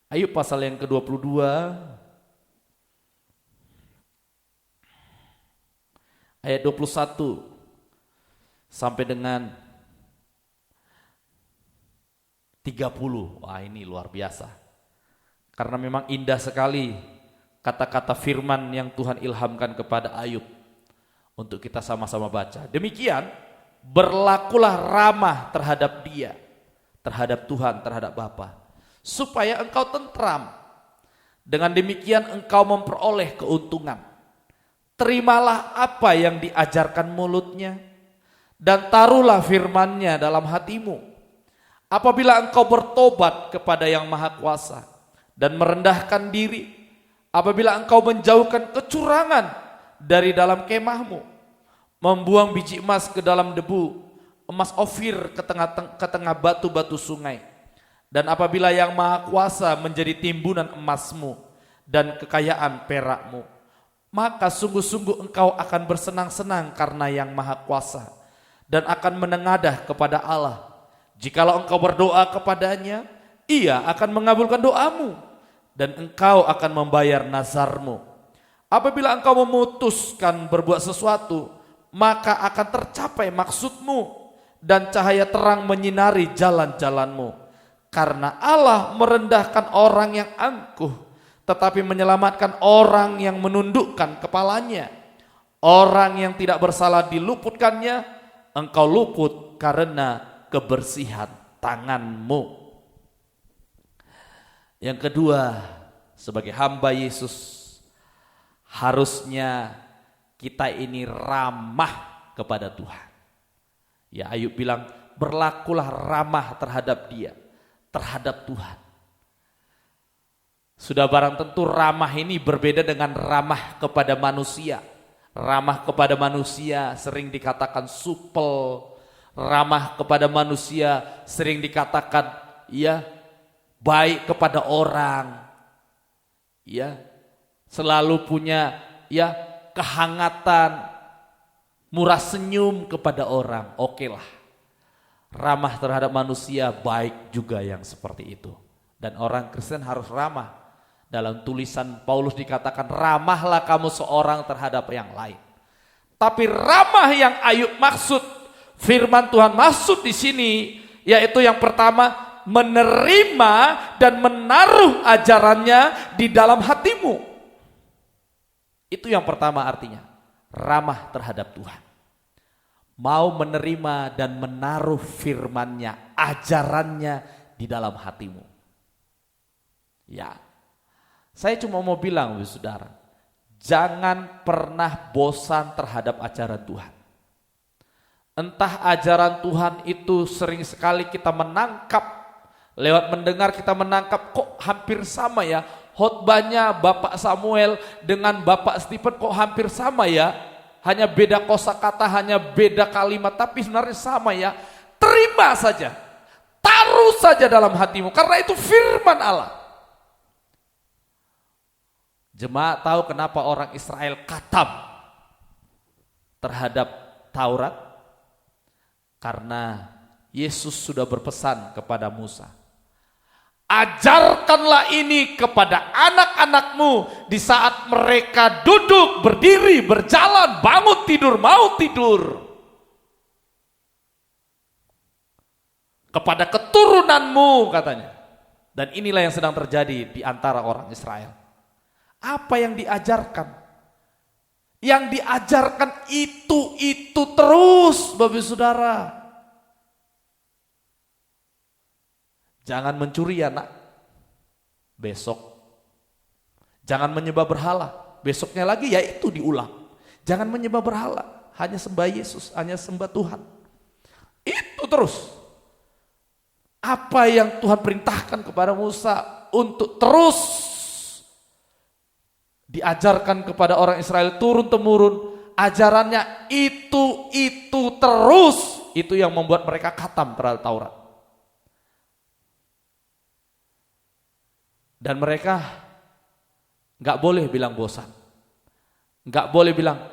S1: Ayub pasal yang ke-22 ayat 21 sampai dengan 30. Wah, ini luar biasa. Karena memang indah sekali kata-kata firman yang Tuhan ilhamkan kepada Ayub untuk kita sama-sama baca. Demikian, berlakulah ramah terhadap dia, terhadap Tuhan, terhadap Bapa, supaya engkau tentram. Dengan demikian engkau memperoleh keuntungan. Terimalah apa yang diajarkan mulutnya, dan taruhlah firman-Nya dalam hatimu. Apabila engkau bertobat kepada Yang Maha Kuasa dan merendahkan diri, apabila engkau menjauhkan kecurangan dari dalam kemahmu, membuang biji emas ke dalam debu, emas Ofir ke tengah batu-batu sungai, dan apabila Yang Maha Kuasa menjadi timbunan emasmu dan kekayaan perakmu, maka sungguh-sungguh engkau akan bersenang-senang karena Yang Maha Kuasa dan akan menengadah kepada Allah. Jikalau engkau berdoa kepadanya, Ia akan mengabulkan doamu dan engkau akan membayar nazarmu. Apabila engkau memutuskan berbuat sesuatu, maka akan tercapai maksudmu dan cahaya terang menyinari jalan-jalanmu. Karena Allah merendahkan orang yang angkuh, tetapi menyelamatkan orang yang menundukkan kepalanya. Orang yang tidak bersalah diluputkannya, engkau luput karena kebersihan tanganmu. Yang kedua, sebagai hamba Yesus, harusnya kita ini ramah kepada Tuhan. Ya, Ayub bilang, berlakulah ramah terhadap dia, terhadap Tuhan. Sudah barang tentu ramah ini berbeda dengan ramah kepada manusia. Ramah kepada manusia sering dikatakan supel. Ramah kepada manusia sering dikatakan ya baik kepada orang. Ya, selalu punya ya kehangatan, murah senyum kepada orang. Oke lah. Ramah terhadap manusia baik juga yang seperti itu. Dan orang Kristen harus ramah. Dalam tulisan Paulus dikatakan ramahlah kamu seorang terhadap yang lain. Tapi ramah yang Ayub maksud, firman Tuhan maksud di sini, yaitu yang pertama, menerima dan menaruh ajarannya di dalam hatimu. Itu yang pertama artinya, ramah terhadap Tuhan. Mau menerima dan menaruh firman-Nya, ajarannya di dalam hatimu. Ya, saya cuma mau bilang, saudara, jangan pernah bosan terhadap ajaran Tuhan. Entah ajaran Tuhan itu sering sekali kita menangkap, lewat mendengar kita menangkap, kok hampir sama ya, khotbahnya Bapak Samuel dengan Bapak Stephen kok hampir sama ya, hanya beda kosakata, hanya beda kalimat, tapi sebenarnya sama ya. Terima saja, taruh saja dalam hatimu, karena itu firman Allah. Jemaat tahu kenapa orang Israel katam terhadap Taurat? Karena Yesus sudah berpesan kepada Musa, ajarkanlah ini kepada anak-anakmu di saat mereka duduk, berdiri, berjalan, bangun tidur, mau tidur. Kepada keturunanmu katanya. Dan inilah yang sedang terjadi di antara orang Israel. Apa yang diajarkan? Yang diajarkan itu terus, Bapak Saudara. Jangan mencuri ya nak, besok. Jangan menyembah berhala, besoknya lagi ya itu diulang. Jangan menyembah berhala, hanya sembah Yesus, hanya sembah Tuhan. Itu terus. Apa yang Tuhan perintahkan kepada Musa untuk terus diajarkan kepada orang Israel turun-temurun, ajarannya itu terus, itu yang membuat mereka khatam terhadap Taurat. Dan mereka gak boleh bilang bosan, gak boleh bilang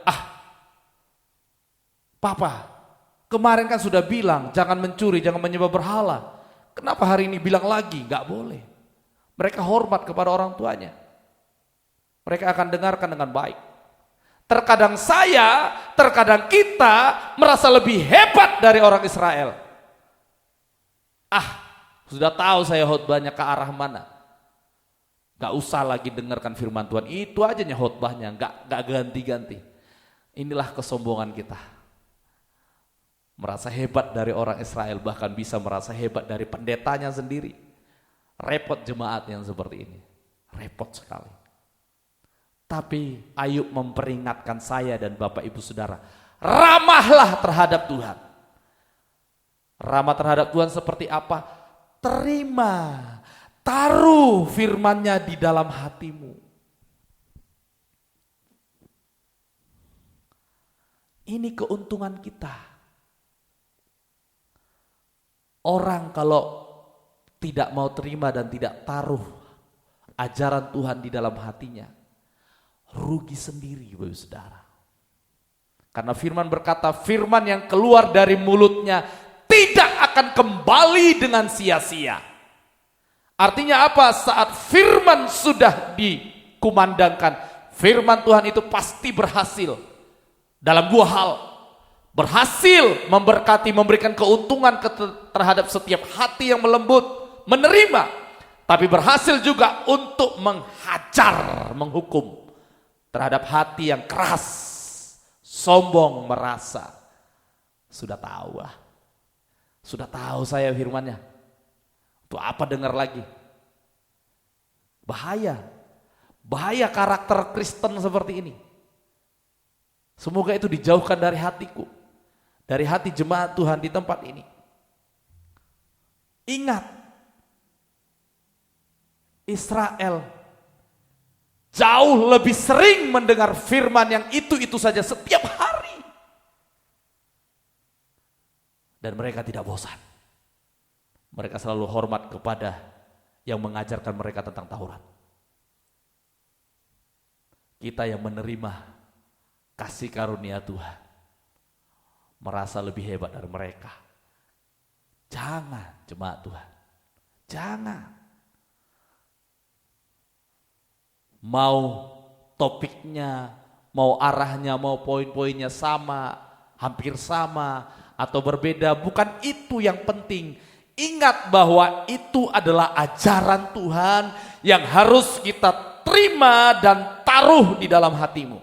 S1: Papa, kemarin kan sudah bilang jangan mencuri, jangan menyembah berhala. Kenapa hari ini bilang lagi? Gak boleh. Mereka hormat kepada orang tuanya. Mereka akan dengarkan dengan baik. Terkadang terkadang kita merasa lebih hebat dari orang Israel. Sudah tahu saya khotbahnya ke arah mana. Gak usah lagi dengarkan firman Tuhan. Itu aja khotbahnya, gak ganti-ganti. Inilah kesombongan kita. Merasa hebat dari orang Israel, bahkan bisa merasa hebat dari pendetanya sendiri. Repot jemaat yang seperti ini. Repot sekali. Tapi Ayub memperingatkan saya dan Bapak Ibu Saudara, ramahlah terhadap Tuhan. Ramah terhadap Tuhan seperti apa? Terima, taruh firman-Nya di dalam hatimu. Ini keuntungan kita. Orang kalau tidak mau terima dan tidak taruh ajaran Tuhan di dalam hatinya, rugi sendiri, Bapak Saudara. Karena firman berkata, firman yang keluar dari mulutnya tidak akan kembali dengan sia-sia. Artinya apa? Saat firman sudah dikumandangkan, firman Tuhan itu pasti berhasil dalam dua hal. Berhasil memberkati, memberikan keuntungan terhadap setiap hati yang melembut, menerima. Tapi berhasil juga untuk menghajar, menghukum terhadap hati yang keras, sombong, merasa. Sudah tahu lah. Sudah tahu saya firman-Nya. Untuk apa dengar lagi? Bahaya. Bahaya karakter Kristen seperti ini. Semoga itu dijauhkan dari hatiku. Dari hati jemaat Tuhan di tempat ini. Ingat, Israel jauh lebih sering mendengar firman yang itu saja setiap hari. Dan mereka tidak bosan. Mereka selalu hormat kepada yang mengajarkan mereka tentang Taurat. Kita yang menerima kasih karunia Tuhan merasa lebih hebat dari mereka. Jangan, jemaat Tuhan. Jangan. Mau topiknya, mau arahnya, mau poin-poinnya sama, hampir sama, atau berbeda, bukan itu yang penting. Ingat bahwa itu adalah ajaran Tuhan yang harus kita terima dan taruh di dalam hatimu.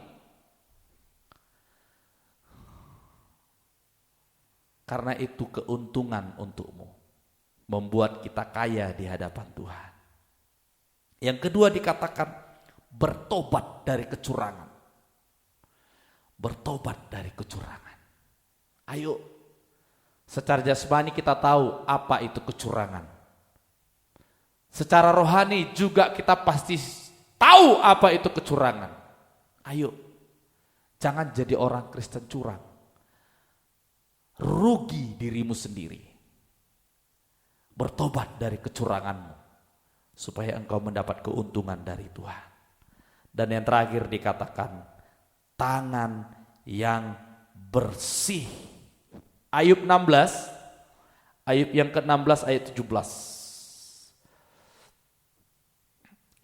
S1: Karena itu keuntungan untukmu, membuat kita kaya di hadapan Tuhan. Yang kedua dikatakan, bertobat dari kecurangan. Bertobat dari kecurangan. Ayo, secara jasmani kita tahu apa itu kecurangan. Secara rohani juga kita pasti tahu apa itu kecurangan. Ayo, jangan jadi orang Kristen curang. Rugi dirimu sendiri. Bertobat dari kecuranganmu supaya engkau mendapat keuntungan dari Tuhan. Dan yang terakhir dikatakan, tangan yang bersih. Ayub 16, Ayub yang ke-16 ayat 17.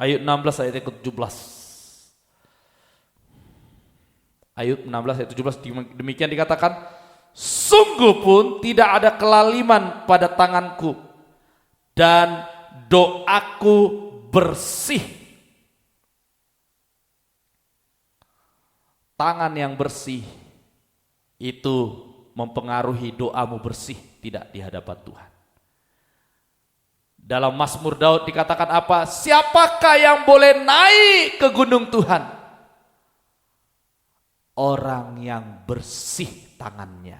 S1: Ayub 16 ayat ke-17. Ayub 16 ayat 17 demikian dikatakan, sungguh pun tidak ada kelaliman pada tanganku dan doaku bersih. Tangan yang bersih itu mempengaruhi doamu bersih tidak di hadapan Tuhan. Dalam Mazmur Daud dikatakan apa? Siapakah yang boleh naik ke gunung Tuhan? Orang yang bersih tangannya.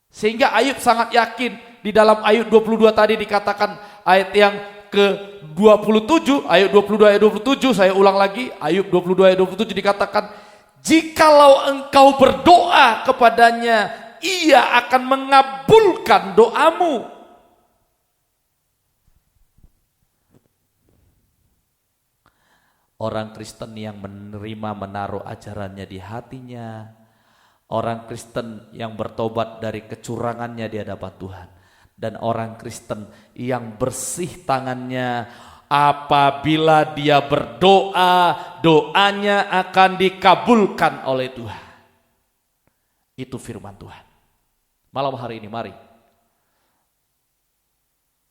S1: Sehingga Ayub sangat yakin di dalam Ayub 22 tadi dikatakan ayat yang ke-27, Ayub 22 ayat 27, saya ulang lagi, Ayub 22 ayat 27 dikatakan, jikalau engkau berdoa kepadanya, ia akan mengabulkan doamu. Orang Kristen yang menerima menaruh ajarannya di hatinya, Orang Kristen yang bertobat dari kecurangannya di hadapan Tuhan, dan orang Kristen yang bersih tangannya apabila dia berdoa, doanya akan dikabulkan oleh Tuhan. Itu firman Tuhan. Malam hari ini mari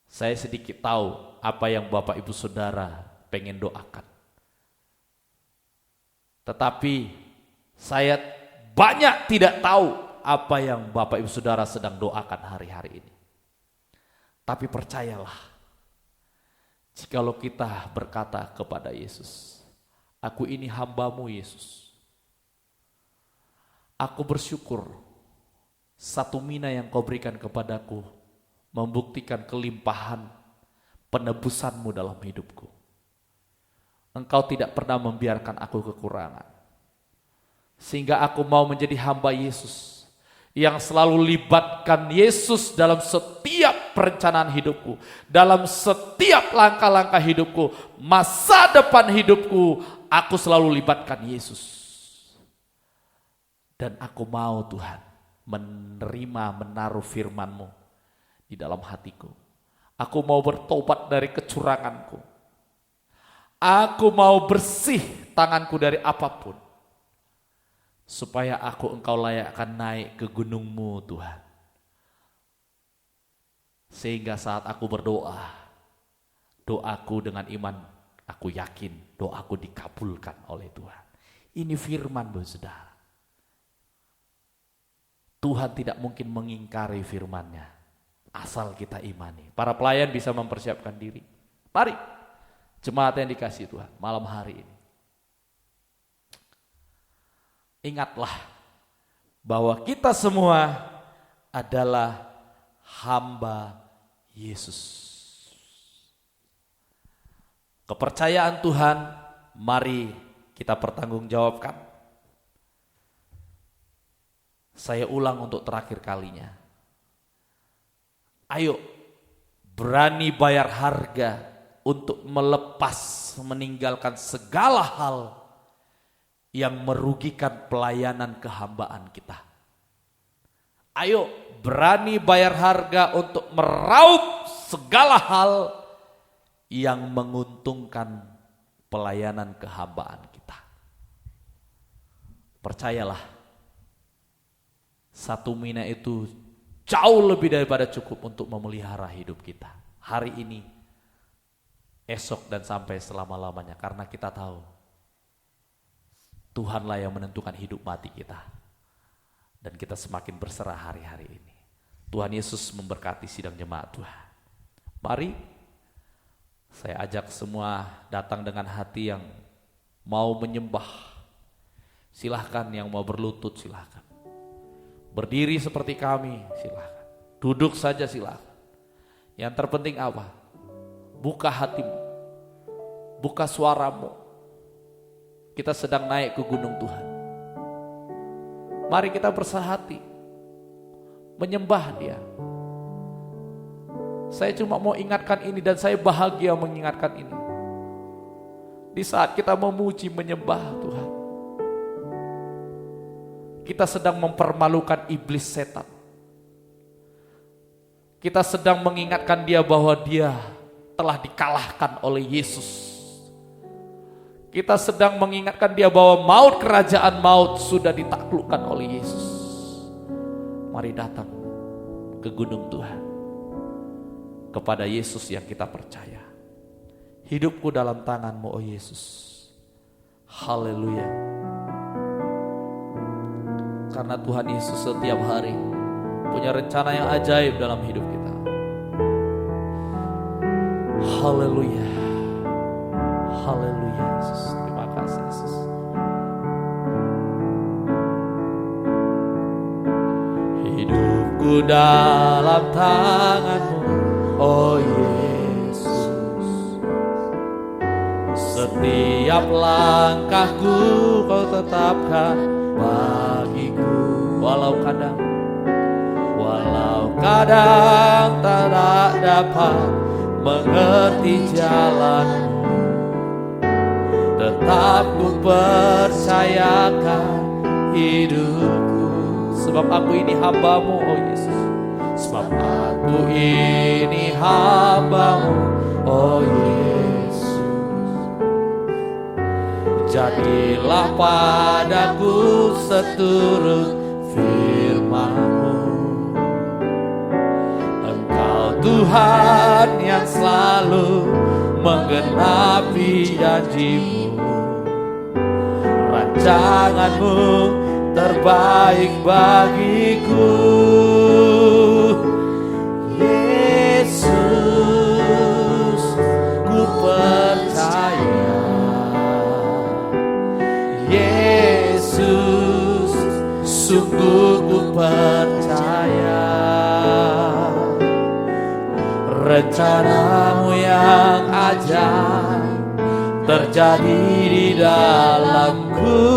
S1: saya sedikit tahu apa yang Bapak Ibu Saudara pengen doakan. Tetapi saya banyak tidak tahu apa yang Bapak Ibu Saudara sedang doakan hari-hari ini. Tapi percayalah, jikalau kita berkata kepada Yesus, aku ini hamba-Mu Yesus. Aku bersyukur satu mina yang Kau berikan kepadaku membuktikan kelimpahan penebusan-Mu dalam hidupku. Engkau tidak pernah membiarkan aku kekurangan. Sehingga aku mau menjadi hamba Yesus yang selalu libatkan Yesus dalam setiap perencanaan hidupku, dalam setiap langkah-langkah hidupku, masa depan hidupku, aku selalu libatkan Yesus. Dan aku mau Tuhan menaruh firman-Mu di dalam hatiku. Aku mau bertobat dari kecuranganku. Aku mau bersih tanganku dari apapun, supaya Engkau layakkan naik ke gunung-Mu Tuhan. Sehingga saat aku berdoa, doaku dengan iman, aku yakin doaku dikabulkan oleh Tuhan. Ini firman, saudara. Tuhan tidak mungkin mengingkari firman-Nya, asal kita imani. Para pelayan bisa mempersiapkan diri. Mari, jemaat yang dikasihi Tuhan, malam hari ini, ingatlah bahwa kita semua adalah hamba Yesus. Kepercayaan Tuhan, mari kita pertanggungjawabkan. Saya ulang untuk terakhir kalinya. Ayo, berani bayar harga untuk melepas, meninggalkan segala hal yang merugikan pelayanan kehambaan kita. Ayo berani bayar harga untuk meraup segala hal yang menguntungkan pelayanan kehambaan kita. Percayalah, satu mina itu jauh lebih daripada cukup untuk memelihara hidup kita. Hari ini, esok dan sampai selama-lamanya, karena kita tahu Tuhanlah yang menentukan hidup mati kita. Dan kita semakin berserah hari-hari ini. Tuhan Yesus memberkati sidang jemaat Tuhan. Mari saya ajak semua datang dengan hati yang mau menyembah. Silahkan, yang mau berlutut silahkan. Berdiri seperti kami silahkan. Duduk saja silahkan. Yang terpenting apa? Buka hatimu. Buka suaramu. Kita sedang naik ke gunung Tuhan. Mari kita bersahati, menyembah Dia. Saya cuma mau ingatkan ini dan saya bahagia mengingatkan ini. Di saat kita memuji, menyembah Tuhan, kita sedang mempermalukan iblis setan. Kita sedang mengingatkan dia bahwa dia telah dikalahkan oleh Yesus. Kita sedang mengingatkan dia bahwa maut, kerajaan maut sudah ditaklukkan oleh Yesus. Mari datang ke gunung Tuhan, kepada Yesus yang kita percaya. Hidupku dalam tangan-Mu, oh Yesus. Haleluya. Karena Tuhan Yesus setiap hari punya rencana yang ajaib dalam hidup kita. Haleluya. Haleluya Yesus. Terima kasih Yesus. Hidupku dalam tangan-Mu, oh Yesus. Setiap langkahku Kau tetapkan bagiku. Walau kadang tak dapat mengerti jalan-Mu, tetap ku percayakan hidupku. Sebab aku ini hamba-Mu, oh Yesus. Sebab aku ini hamba-Mu, oh Yesus. Jadilah padaku seturut firman-Mu. Engkau Tuhan yang selalu menggenapi janji-Mu. Rancangan-Mu terbaik bagiku. Yesus, ku percaya. Yesus, sungguh ku percaya. Rencana-Mu yang ajaib terjadi di dalamku.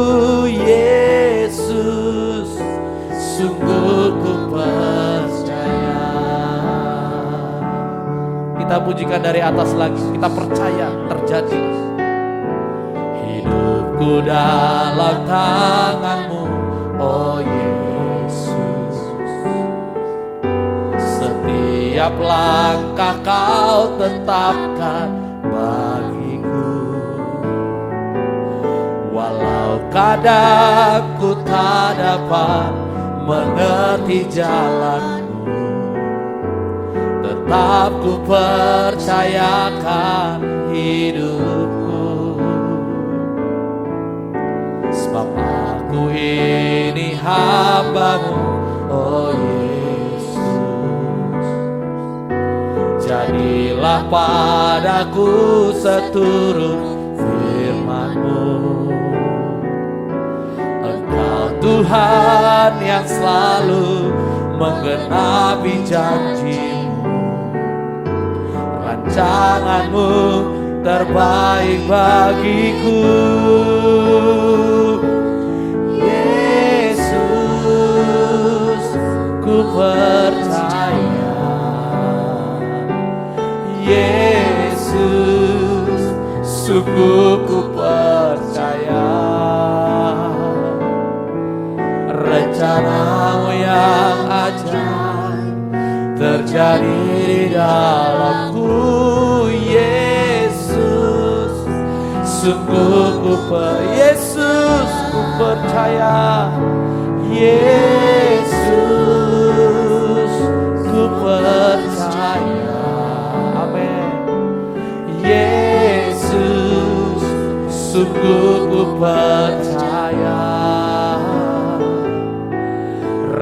S1: Yesus, sungguh ku percaya. Kita pujikan dari atas lagi. Kita percaya terjadi. Hidupku dalam tangan-Mu, oh Yesus. Setiap langkah Kau tetapkan bagiku. Walau kadang ku tak dapat mengerti jalan-Mu, tetap ku percayakan hidupku. Sebab aku ini hamba-Mu, oh Yesus. Jadilah padaku seturut firman-Mu. Tuhan yang selalu menggenapi janji-Mu. Rancangan-Mu terbaik bagiku. Yesus, ku percaya. Yesus, sungguh ku percaya. Rencana-Mu yang ajaib terjadi di dalamku. Yesus, sungguh ku Yesus, ku percaya. Yesus, ku percaya. Amin. Yesus, sungguh ku percaya.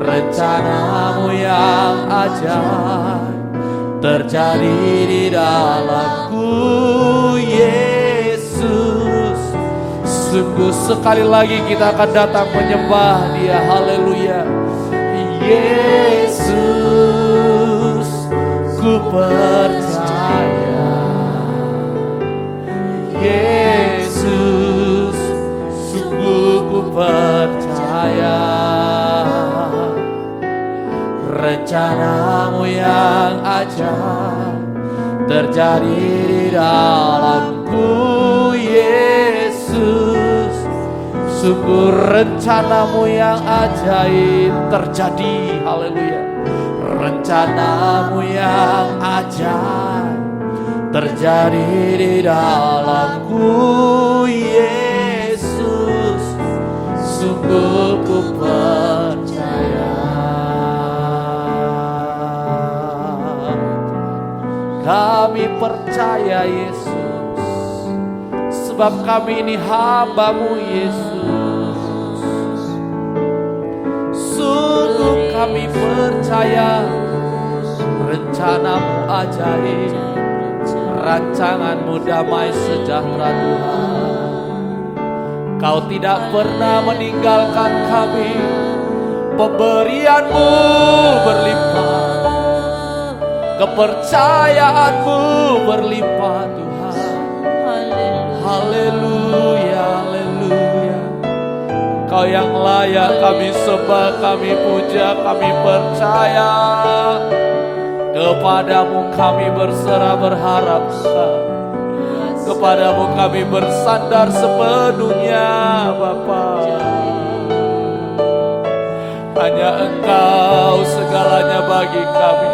S1: Rencana-Mu yang ajaib terjadi di dalamku. Yesus, sungguh sekali lagi kita akan datang menyembah Dia. Haleluya. Yesus, ku percaya. Yesus, sungguh ku percaya. Rencana-Mu yang ajaib terjadi di dalamku. Yesus, sungguh rencana-Mu yang ajaib terjadi. Haleluya. Rencana-Mu yang ajaib terjadi di dalamku. Yesus, sungguh ku percaya. Kami percaya Yesus, sebab kami ini hamba-Mu Yesus. Sungguh kami percaya rencana-Mu ajaib, rancangan-Mu damai sejahtera Tuhan. Kau tidak pernah meninggalkan kami, pemberian-Mu berlimpah, kepercayaan-Mu berlimpah Tuhan. Haleluya, haleluya. Kau yang layak kami sembah, kami puja, kami percaya. Kepadamu kami berserah berharap, kepadamu kami bersandar sepenuhnya Bapa. Hanya Engkau segalanya bagi kami.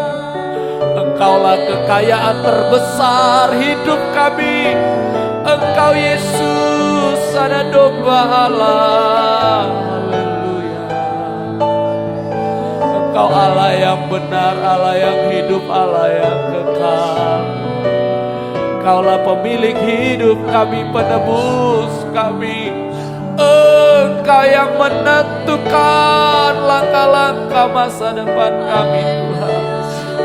S1: Engkaulah kekayaan terbesar hidup kami. Engkau Yesus, Anak Domba Allah. Haleluya. Engkau Allah yang benar, Allah yang hidup, Allah yang kekal. Engkaulah pemilik hidup kami, penebus kami. Engkau yang menentukan langkah-langkah masa depan kami, Tuhan.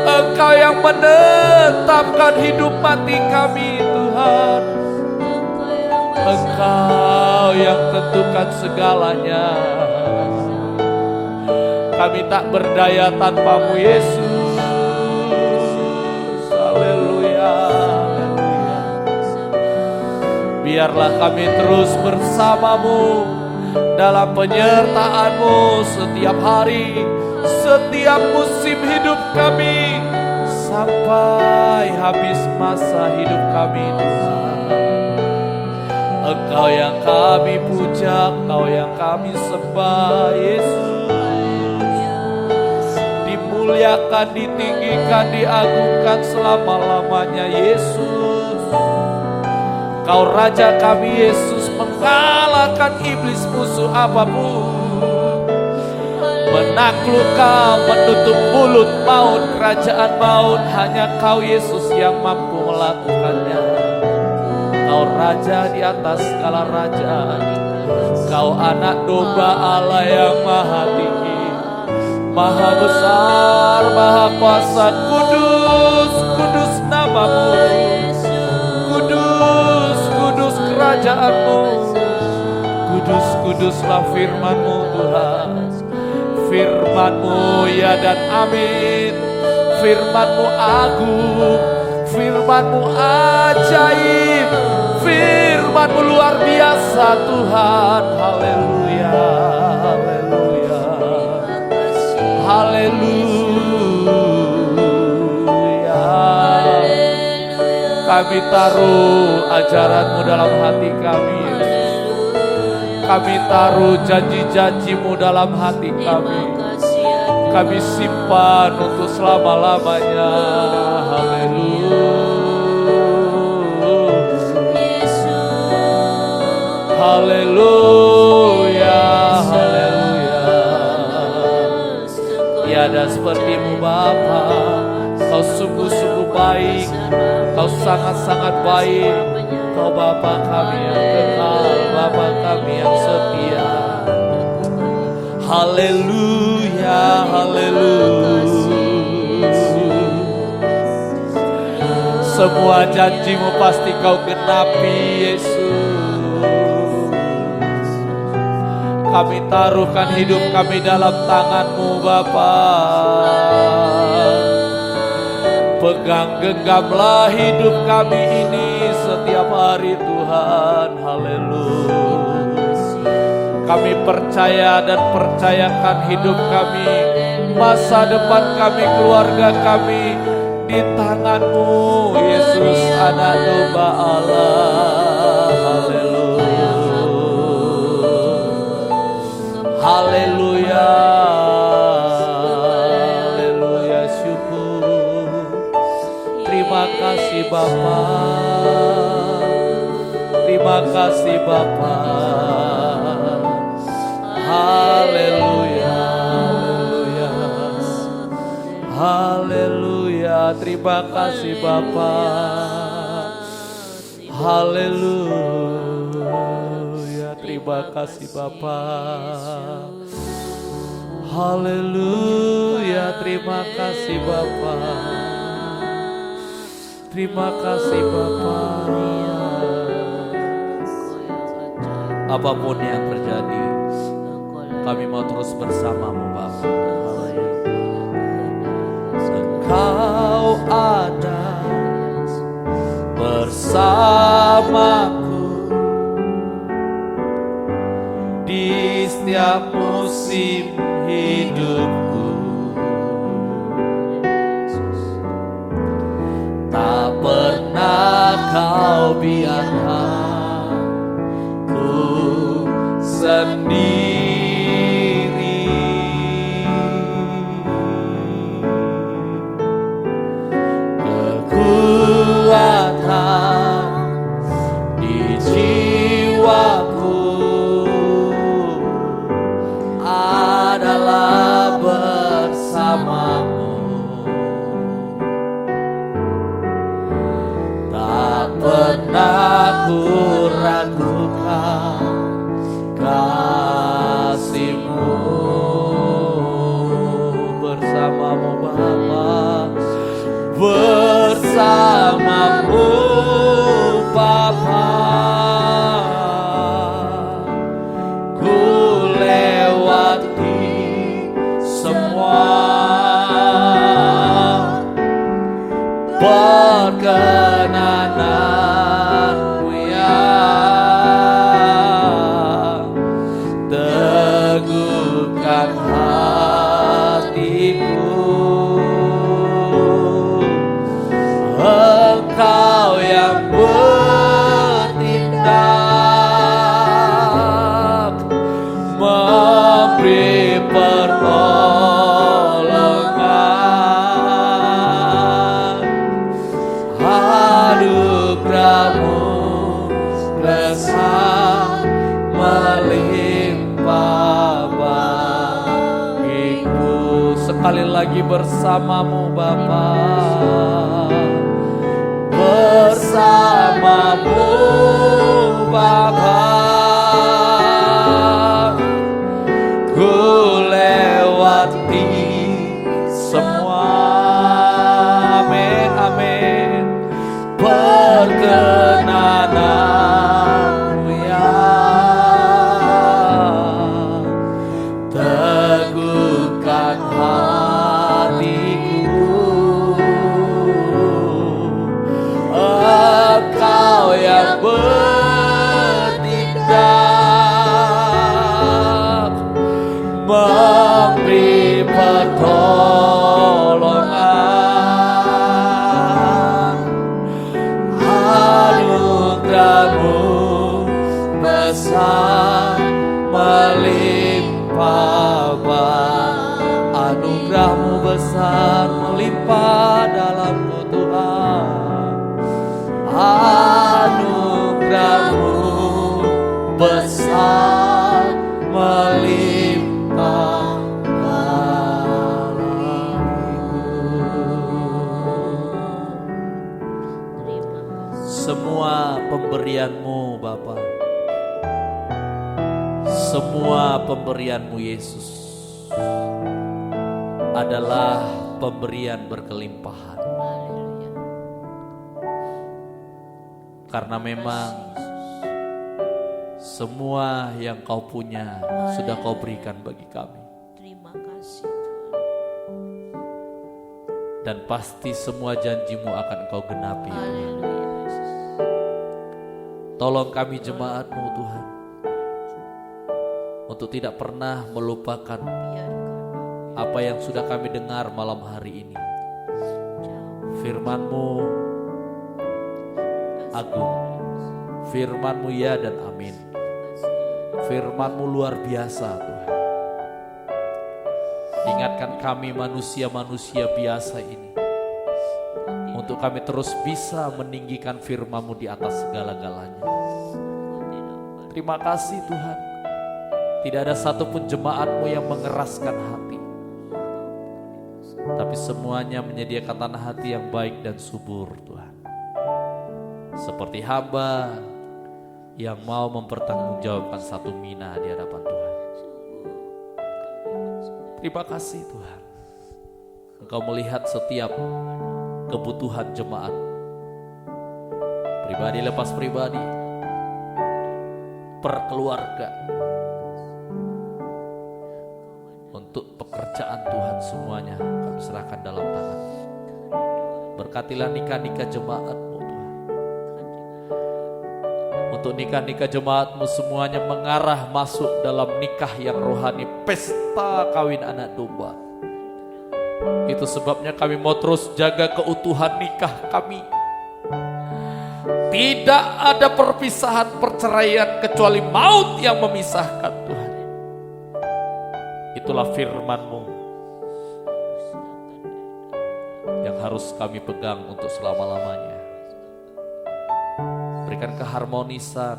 S1: Engkau yang menetapkan hidup mati kami, Tuhan. Engkau yang tentukan segalanya. Kami tak berdaya tanpa-Mu, Yesus. Haleluya. Biarlah kami terus bersama-Mu dalam penyertaan-Mu setiap hari, setiap musim hidup kami, sampai habis masa hidup kami, Tuhan. Engkau yang kami puja, Engkau yang kami sembah, Yesus. Dimuliakan, ditinggikan, diagungkan selama-lamanya, Yesus. Kau Raja kami, Yesus, mengalahkan iblis musuh apapun, menaklukkan, menutup mulut maut, kerajaan maut. Hanya Kau Yesus yang mampu melakukannya. Kau Raja di atas segala raja. Kau Anak Domba Allah yang maha tinggi, maha besar, maha kuasa. Kudus, kudus nama-Mu. Kudus, kudus kerajaan-Mu. Kudus, kuduslah firman-Mu, Tuhan. Firman-Mu ya dan amin. Firman-Mu agung, firman-Mu ajaib, firman-Mu luar biasa, Tuhan. Haleluya, haleluya, haleluya. Kami taruh ajaran-Mu dalam hati kami. Kami taruh janji-janji-Mu dalam hati kami. Kami simpan untuk selama-lamanya. Haleluya, haleluya, haleluya. Tiada seperti-Mu Bapa. Kau sungguh-sungguh baik. Kau sangat-sangat baik. Kau Bapa kami yang kekal, Bapa kami yang setia. Haleluya, haleluya. Semua janji-Mu pasti Kau genapi, Yesus. Kami taruhkan hidup kami dalam tangan-Mu, Bapa. Pegang genggamlah hidup kami ini setiap hari, Tuhan. Haleluya. Kami percaya dan percayakan hidup kami, masa depan kami, keluarga kami di tangan-Mu, Yesus, Anak Domba Allah. Haleluya, haleluya, haleluya. Syukur, terima kasih Bapa, terima kasih Bapa. Haleluya, haleluya, haleluya. Terima kasih Bapa. Haleluya, terima kasih Bapa. Haleluya, terima kasih Bapa. Terima kasih Bapa. Apapun yang terjadi, kami mau terus bersama-Mu Bapa. Engkau ada bersamaku di setiap musim hidupku. Tak pernah Kau biarkan ku sendiri. teguhkan hatiku. Engkau yang bertindak, memberi pertolongan. Anugerah-Mu besar melimpah bagiku. Sekali lagi bersama-Mu Bapa, bersama-Mu Bapa, ku lewati semua, amin amin, perkenanan-Mu ya. Teguhkan hatiku, Engkau yang bertindak, memberi pertolongan. Anugerah-Mu besar melimpah, anugerah-Mu besar melimpah dalamku Tuhan. Anugerah-Mu besar melimpah dalamku. Semua pemberian-Mu Bapa, semua pemberian-Mu Yesus adalah pemberian berkelimpahan. Karena memang semua yang Kau punya sudah Kau berikan bagi kami.
S2: Terima kasih.
S1: Dan pasti semua janji-Mu akan Kau genapi. Tolong kami jemaat-Mu Tuhan, untuk tidak pernah melupakan apa yang sudah kami dengar malam hari ini. Firman-Mu agung, Firman-Mu ya dan amin. Firman-Mu luar biasa Tuhan. Ingatkan kami manusia-manusia biasa ini, untuk kami terus bisa meninggikan firman-Mu di atas segala-galanya. Terima kasih Tuhan. Tidak ada satupun jemaat-Mu yang mengeraskan hati, tapi semuanya menyediakan tanah hati yang baik dan subur Tuhan. Seperti hamba yang mau mempertanggungjawabkan satu mina di hadapan Tuhan. Terima kasih Tuhan. Engkau melihat setiap kebutuhan jemaat, pribadi lepas pribadi, per keluarga, untuk pekerjaan Tuhan semuanya kami serahkan dalam tangan. Berkatilah nikah-nikah jemaat-Mu Tuhan. Untuk nikah-nikah jemaat-Mu semuanya mengarah masuk dalam nikah yang rohani, pesta kawin anak domba. Itu sebabnya kami mau terus jaga keutuhan nikah kami. Tidak ada perpisahan perceraian kecuali maut yang memisahkan Tuhan. Itulah firman-Mu yang harus kami pegang untuk selama-lamanya. Berikan keharmonisan,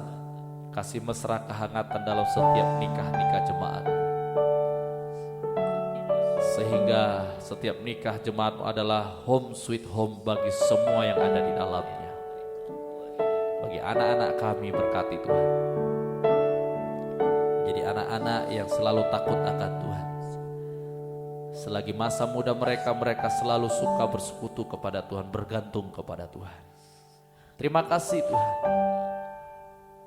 S1: kasih mesra, kehangatan dalam setiap nikah-nikah jemaat. Sehingga setiap nikah jemaat-Mu adalah home sweet home bagi semua yang ada di dalamnya. Bagi anak-anak kami berkati Tuhan. Jadi anak-anak yang selalu takut akan Tuhan. Selagi masa muda mereka selalu suka bersekutu kepada Tuhan, bergantung kepada Tuhan. Terima kasih Tuhan.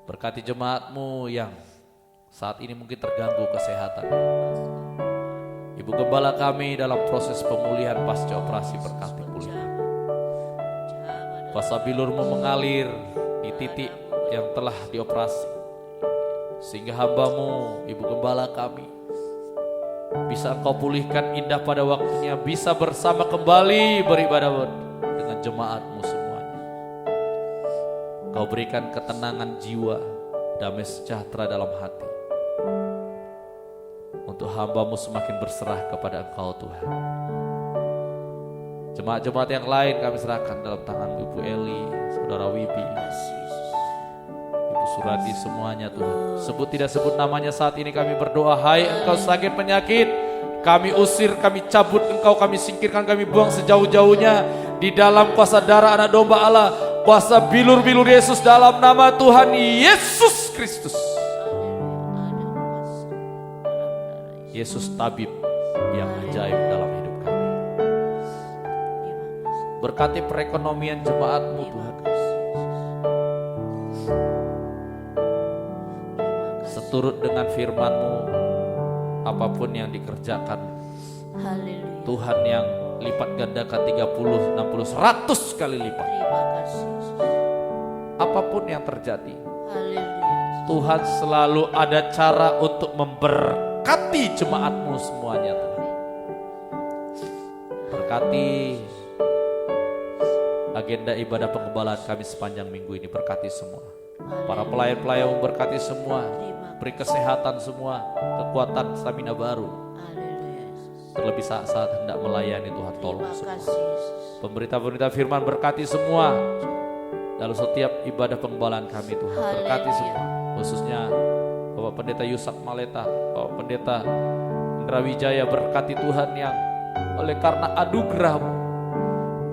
S1: Berkati jemaat-Mu yang saat ini mungkin terganggu kesehatan. Ibu Gembala kami dalam proses pemulihan pasca operasi, berkati pulihkan. Kuasa bilur-Mu mengalir di titik yang telah dioperasi, sehingga hamba-Mu, Ibu Gembala kami, bisa Engkau pulihkan indah pada waktunya, bisa bersama kembali beribadah dengan jemaat-Mu semuanya. Kau berikan ketenangan jiwa, damai sejahtera dalam hati. Untuk hamba-Mu semakin berserah kepada Engkau Tuhan. Jemaat-jemaat yang lain kami serahkan dalam tangan Ibu Eli, Saudara Wibi, Ibu Suradi, semuanya Tuhan. Sebut tidak sebut namanya saat ini kami berdoa. Hai Engkau sakit penyakit, kami usir, kami cabut Engkau, kami singkirkan, kami buang sejauh-jauhnya di dalam kuasa darah Anak Domba Allah, kuasa bilur-bilur Yesus, dalam nama Tuhan Yesus Kristus. Yesus tabib yang ajaib dalam hidup kami. Berkati perekonomian jemaat-Mu Tuhan. Seturut dengan firman-Mu, apapun yang dikerjakan, Tuhan yang lipat gandakan 30, 60, 100 kali lipat. Apapun yang terjadi, Tuhan selalu ada cara untuk memberkati jemaat-Mu semuanya Tuhan. Berkati agenda ibadah penggembalaan kami sepanjang minggu ini, berkati semua. Para pelayan-pelayan berkati semua, beri kesehatan semua, kekuatan, stamina baru. Terlebih saat-saat hendak melayani Tuhan, tolong semua. Pemberita-pemberita firman berkati semua. Dalam setiap ibadah penggembalaan kami Tuhan, berkati semua. Khususnya Bapak Pendeta Yusak Maleta, Bapak Pendeta Indra Wijaya, berkati Tuhan yang oleh karena anugerah-Mu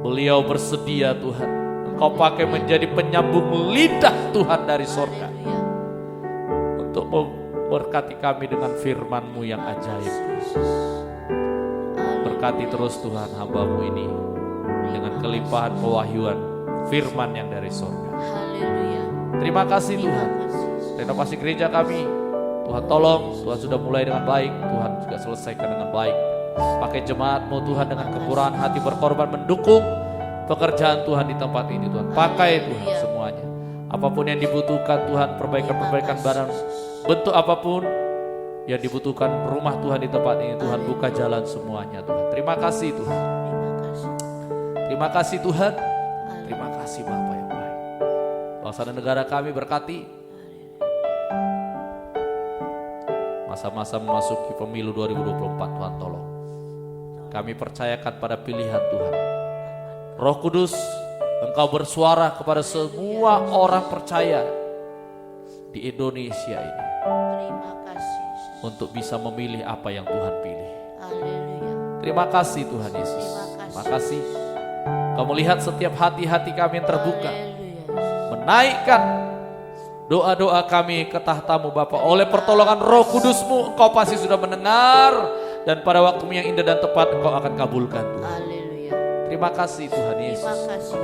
S1: beliau bersedia Tuhan, Engkau pakai menjadi penyambung lidah Tuhan dari sorga untuk memberkati kami dengan firman-Mu yang ajaib. Berkati terus Tuhan hamba-Mu ini dengan kelimpahan pewahyuan firman yang dari sorga. Terima kasih Tuhan. Renovasi gereja kami, Tuhan tolong, Tuhan sudah mulai dengan baik, Tuhan juga selesaikan dengan baik. Pakai jemaat-Mu Tuhan dengan kemurahan hati berkorban mendukung pekerjaan Tuhan di tempat ini Tuhan. Pakai Tuhan semuanya. Apapun yang dibutuhkan Tuhan, perbaikan-perbaikan barang bentuk apapun yang dibutuhkan rumah Tuhan di tempat ini Tuhan, buka jalan semuanya Tuhan. Terima kasih Tuhan. Terima kasih Tuhan. Terima kasih Bapa yang baik. Bangsa dan negara kami berkati. Masa-masa memasuki pemilu 2024 Tuhan tolong. Kami percayakan pada pilihan Tuhan. Roh Kudus, Engkau bersuara kepada semua orang percaya di Indonesia ini.
S2: Terima kasih.
S1: Untuk bisa memilih apa yang Tuhan pilih.
S2: Haleluya.
S1: Terima kasih Tuhan Yesus. Terima kasih. Kau melihat setiap hati-hati kami yang terbuka.
S2: Haleluya.
S1: Menaikkan doa-doa kami ke tahta-Mu Bapa. Oleh pertolongan Roh Kudus-Mu, Engkau pasti sudah mendengar. Dan pada waktu yang indah dan tepat Engkau akan kabulkan Tuhan.
S2: Haleluya.
S1: Terima kasih Tuhan Yesus.
S2: Terima kasih.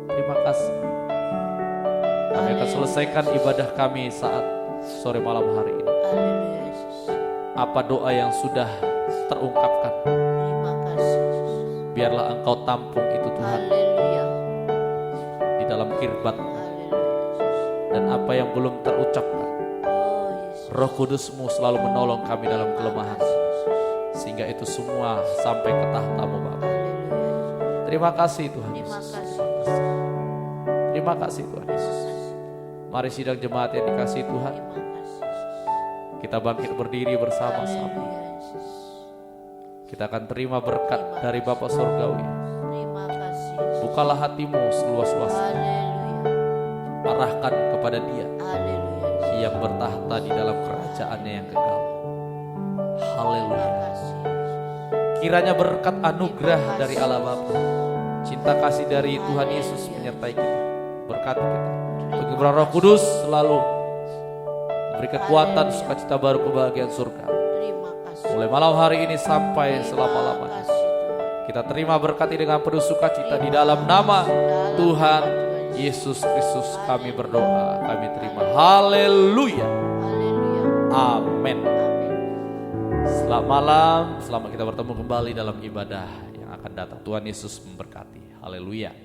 S1: Terima kasih. Kami akan selesaikan ibadah kami saat sore malam hari ini.
S2: Haleluya Yesus.
S1: Apa doa yang sudah terungkapkan,
S2: Terima kasih.
S1: biarlah Engkau tampung itu Tuhan
S2: Haleluya.
S1: di dalam kirbat.
S2: Haleluya Yesus.
S1: Dan apa yang belum terucapkan,
S2: Oh Yesus.
S1: Roh Kudus-Mu selalu menolong kami dalam kelemahan, sehingga itu semua sampai ke tahta-Mu Bapa.
S2: Haleluya.
S1: Terima kasih Tuhan
S2: Terima
S1: Yesus.
S2: kasih.
S1: Terima kasih Tuhan Yesus. Mari sidang jemaat yang dikasihi Tuhan,
S2: Terima kasih.
S1: kita bangkit berdiri bersama-sama.
S2: Haleluya Yesus.
S1: Kita akan terima berkat dari Bapa Surgawi.
S2: Terima kasih.
S1: Bukalah hatimu seluas-luasnya,
S2: Haleluya.
S1: arahkan kepada Dia
S2: Haleluya.
S1: yang bertahta di dalam kerajaannya yang kekal.
S2: Terima
S1: Haleluya.
S2: kasih.
S1: Kiranya berkat anugerah dari Allah Bapa, cinta kasih dari Tuhan Yesus menyertai kita, berkati kita. Penggemuran Roh Kudus selalu beri kekuatan, sukacita baru, kebahagiaan surga.
S2: Terima kasih.
S1: Mulai malam hari ini sampai selama-lamanya.
S2: Terima kasih Tuhan.
S1: Kita terima berkati dengan penuh sukacita di dalam nama Tuhan Yesus Kristus kami berdoa, kami terima. Haleluya.
S2: Haleluya.
S1: Amin.
S2: Amin.
S1: Selamat malam, selamat kita bertemu kembali dalam ibadah yang akan datang. Tuhan Yesus memberkati. Haleluya.